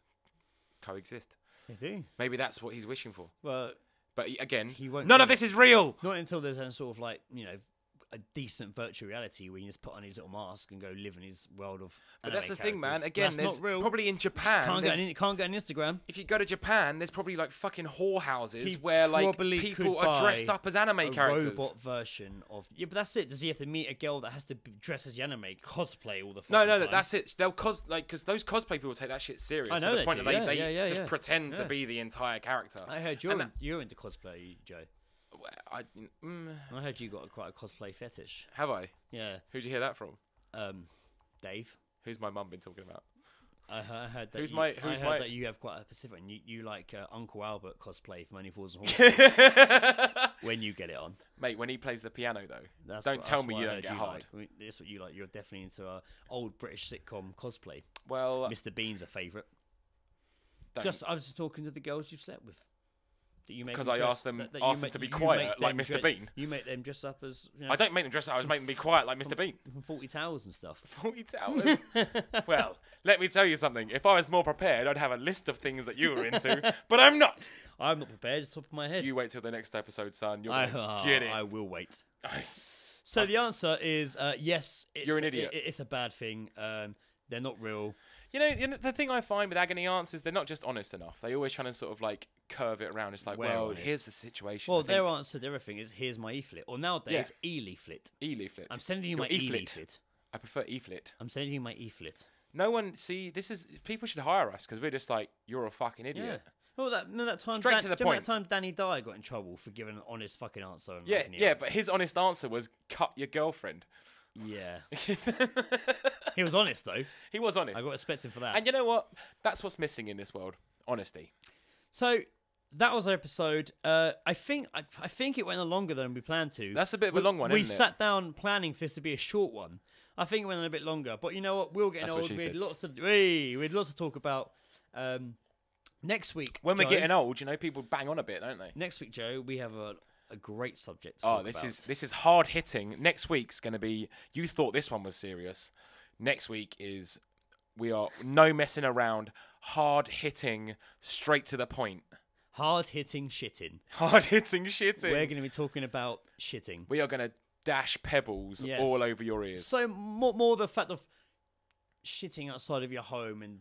coexist. They do. Maybe that's what he's wishing for. Well, But again, he won't none do of this is real. not until there's a sort of like, a decent virtual reality where you just put on his little mask and go live in his world of But anime that's the thing, man. characters. Again, That's there's not real. probably in Japan. Can't there's- get on Instagram. if you go to Japan, there's probably like fucking whorehouses He where like probably people could are dressed buy up as anime a characters. robot version of... Yeah, but that's it. Does he have to meet a girl that has to dress as the anime, cosplay all the fucking No, time? that's it. They'll because those cosplay people take that shit serious. I know to the they point do, that they yeah, just yeah. pretend to Yeah. be the entire character. I heard And you're into cosplay, Joe. mm, I heard you got quite a cosplay fetish. have I? Yeah. Who'd you hear that from? Dave. Who's my mum been talking about? I heard that. Who's you, my- I who's heard my- that you have quite a specific one. You like Uncle Albert cosplay from Only Fools and Horses when you get it on. Mate, when he plays the piano though, That's don't what- tell that's me what you I don't heard get you hard. Like. That's what you like. You're definitely into old British sitcom cosplay. Well, Mr. Bean's a favourite. don't- I was just talking to the girls you've slept with. Because I asked them to be quiet, like Mr. Bean. You make them dress up as. I don't make them dress up. I just make them be quiet, like Mr. Bean. From 40 Towers and stuff. 40 Towers. Well, let me tell you something. If I was more prepared, I'd have a list of things that you were into, but I'm not. I'm not prepared. It's top of my head. You wait till the next episode, son. You're gonna get it. I will wait. So the answer is yes. You're an idiot. It's a bad thing. They're not real. You know, the thing I find with agony aunts is they're not just honest enough. They always trying to sort of like curve it around. It's like, well, honest. here's the situation. Well, I their think. answer to everything is here's my e-flit. Or nowadays, e-leaflet. E-leaflet. I'm sending you Your my e-leaflet. I prefer e-flit. I'm sending you my e-flit. No one, see, people should hire us because we're just like, you're a fucking idiot. Yeah. Well, that time, Straight to the point. That time Danny Dye got in trouble for giving an honest fucking answer. And Yeah, making it yeah, up. but his honest answer was cut your girlfriend. Yeah. He was honest though. He was honest. I got respect him for that. And you know what? That's what's missing in this world. Honesty. So that was our episode. I think it went on longer than we planned to. That's a bit of a long one, We isn't it? sat down planning for this to be a short one. I think it went on a bit longer. But you know what? We were getting That's what old. she We had said. lots to talk about. Next week, When we're Joe, getting old, you know, people bang on a bit, don't they? Next week, Joe, we have a great subject to Oh, talk this about. is hard hitting. Next week's going to be. You thought this one was serious. Next week is we are no messing around. Hard hitting, straight to the point. Hard-hitting shitting. Hard hitting shitting. We're going to be talking about shitting. We are going to dash pebbles Yes. all over your ears. So more the fact of shitting outside of your home and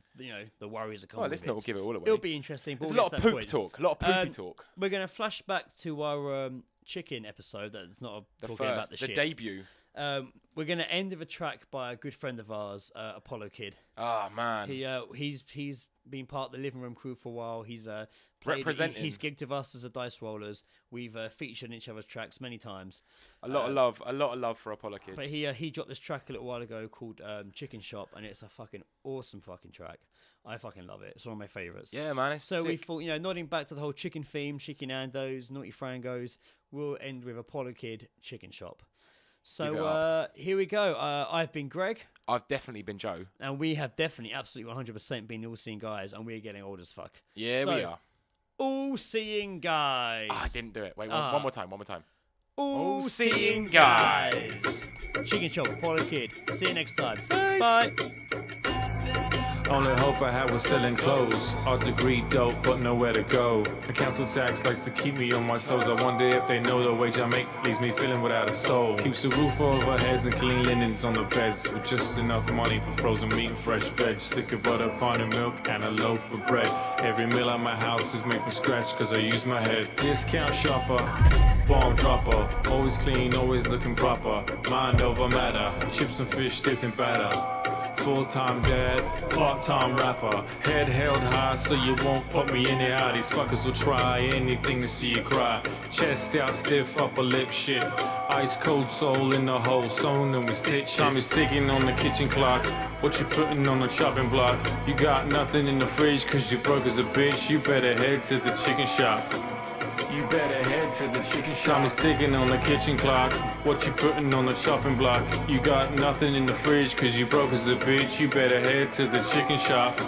the worries that come Well, with let's it. not give it all away. It'll be interesting. But There's we'll a lot get of to that poop point. talk. A lot of poopy talk. We're going to flash back to our chicken episode. That's not The talking about first, the the shit. debut. We're going to end with a track by a good friend of ours, Apollo Kid. Ah, man. He's been part of the living room crew for a while. He's Representing. He's gigged with us as a Dice Rollers. We've featured in each other's tracks many times. A lot of love for Apollo Kid. But he dropped this track a little while ago called Chicken Shop, and it's a fucking awesome fucking track. I fucking love it. It's one of my favourites. Yeah, man. It's So sick. we thought, nodding back to the whole chicken theme, Chicken Nando's, Naughty Frangos, we'll end with Apollo Kid, Chicken Shop. Give it So up. here we go. I've been Greg, I've definitely been Joe. and we have definitely, absolutely 100% been all-seeing guys, and we're getting old as fuck. Yeah, So, we are. All-seeing guys. I didn't do it. Wait, Ah. one more time. All-seeing guys. Chicken Shop, Apollo Kid. See you next time. Bye. Only hope I had was selling clothes. Art degree dope, but nowhere to go. The council tax likes to keep me on my toes. I wonder if they know the wage I make leaves me feeling without a soul. Keeps a roof over our heads and clean linens on the beds, with just enough money for frozen meat and fresh veg. Stick of butter, pint of milk, and a loaf of bread. Every meal at my house is made from scratch, cause I use my head. Discount shopper, bomb dropper. Always clean, always looking proper. Mind over matter, chips and fish dipped in batter. Full-time dad, part-time rapper. Head held high so you won't put me in the eye. These fuckers will try anything to see you cry. Chest out, stiff upper lip shit. Ice cold soul in the hole, sewn and with stitches. Time is ticking on the kitchen clock. What you putting on the chopping block? You got nothing in the fridge cause you broke as a bitch. You better head to the chicken shop. You better head to the chicken shop. Time is ticking on the kitchen clock. What you putting on the chopping block? You got nothing in the fridge cause you broke as a bitch. You better head to the chicken shop.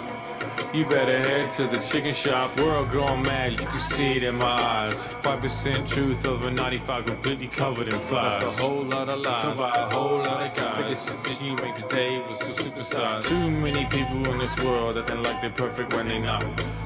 You better head to the chicken shop. World gone mad, you can see it in my eyes. 5% truth over 95 completely covered in flies. That's a whole lot of lies. Talk about a whole lot of guys. Biggest decision you make today was to supersize. Too many people in this world that think like they're perfect when they not.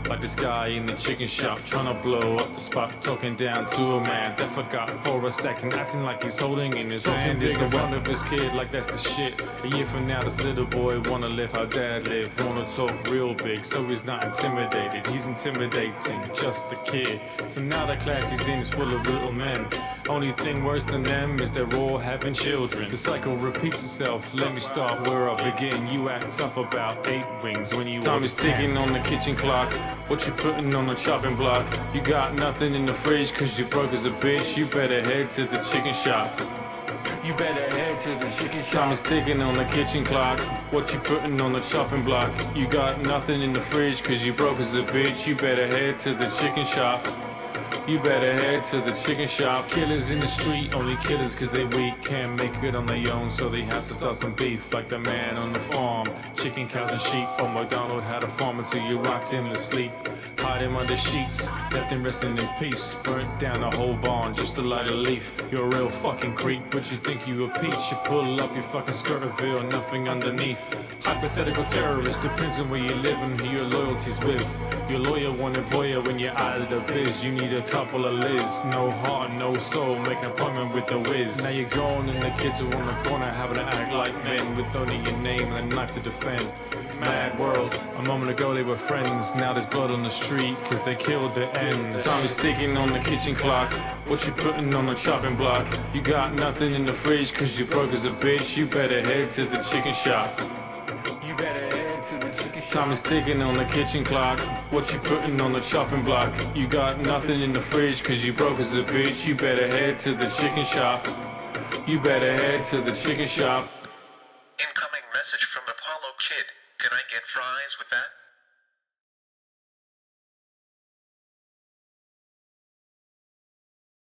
Like this guy in the chicken shop trying to blow up the spot, talking down to a man that forgot for a second, acting like he's holding in his hand. It's in front of his kid like that's the shit. A year from now this little boy wanna live how dad lived, wanna talk real big, so he's not intimidated. He's intimidating, just a kid. So now the class he's in is full of little men. Only thing worse than them is they're all having children. The cycle repeats itself. Let me start where I begin. You act tough about 8 wings when you time is ticking on the kitchen clock. What you putting on the chopping block? You got nothing in the fridge cause you broke as a bitch. You better head to the chicken shop. You better head to the chicken shop. Time is ticking on the kitchen clock. What you putting on the chopping block? You got nothing in the fridge cause you broke as a bitch. You better head to the chicken shop. You better head to the chicken shop. Killers in the street, only killers cause they weak. Can't make it on their own, so they have to start some beef. Like the man on the farm, chicken, cows and sheep. Oh, MacDonald had a farm until you rocked him to sleep. Hide him under sheets, left him resting in peace. Burnt down a whole barn just to light a leaf. You're a real fucking creep, but you think you a peach. You pull up your fucking skirt, reveal nothing underneath. Hypothetical terrorist, depends on where you live and who your loyalty's with. Your lawyer won't employ you when you're out of the biz. You need a couple of Liz, no heart, no soul. Make an appointment with the whiz. Now you're grown and the kids are on the corner having to act like men with only your name and a knife to defend. Mad world, a moment ago they were friends. Now there's blood on the street cause they killed the end. Time is ticking on the kitchen clock. What you putting on the chopping block? You got nothing in the fridge cause you broke as a bitch. You better head to the chicken shop. You better head to the chicken shop. Time is ticking on the kitchen clock. What you putting on the chopping block? You got nothing in the fridge cause you broke as a bitch. You better head to the chicken shop. You better head to the chicken shop. Incoming message from Apollo Kid. Can I get fries with that?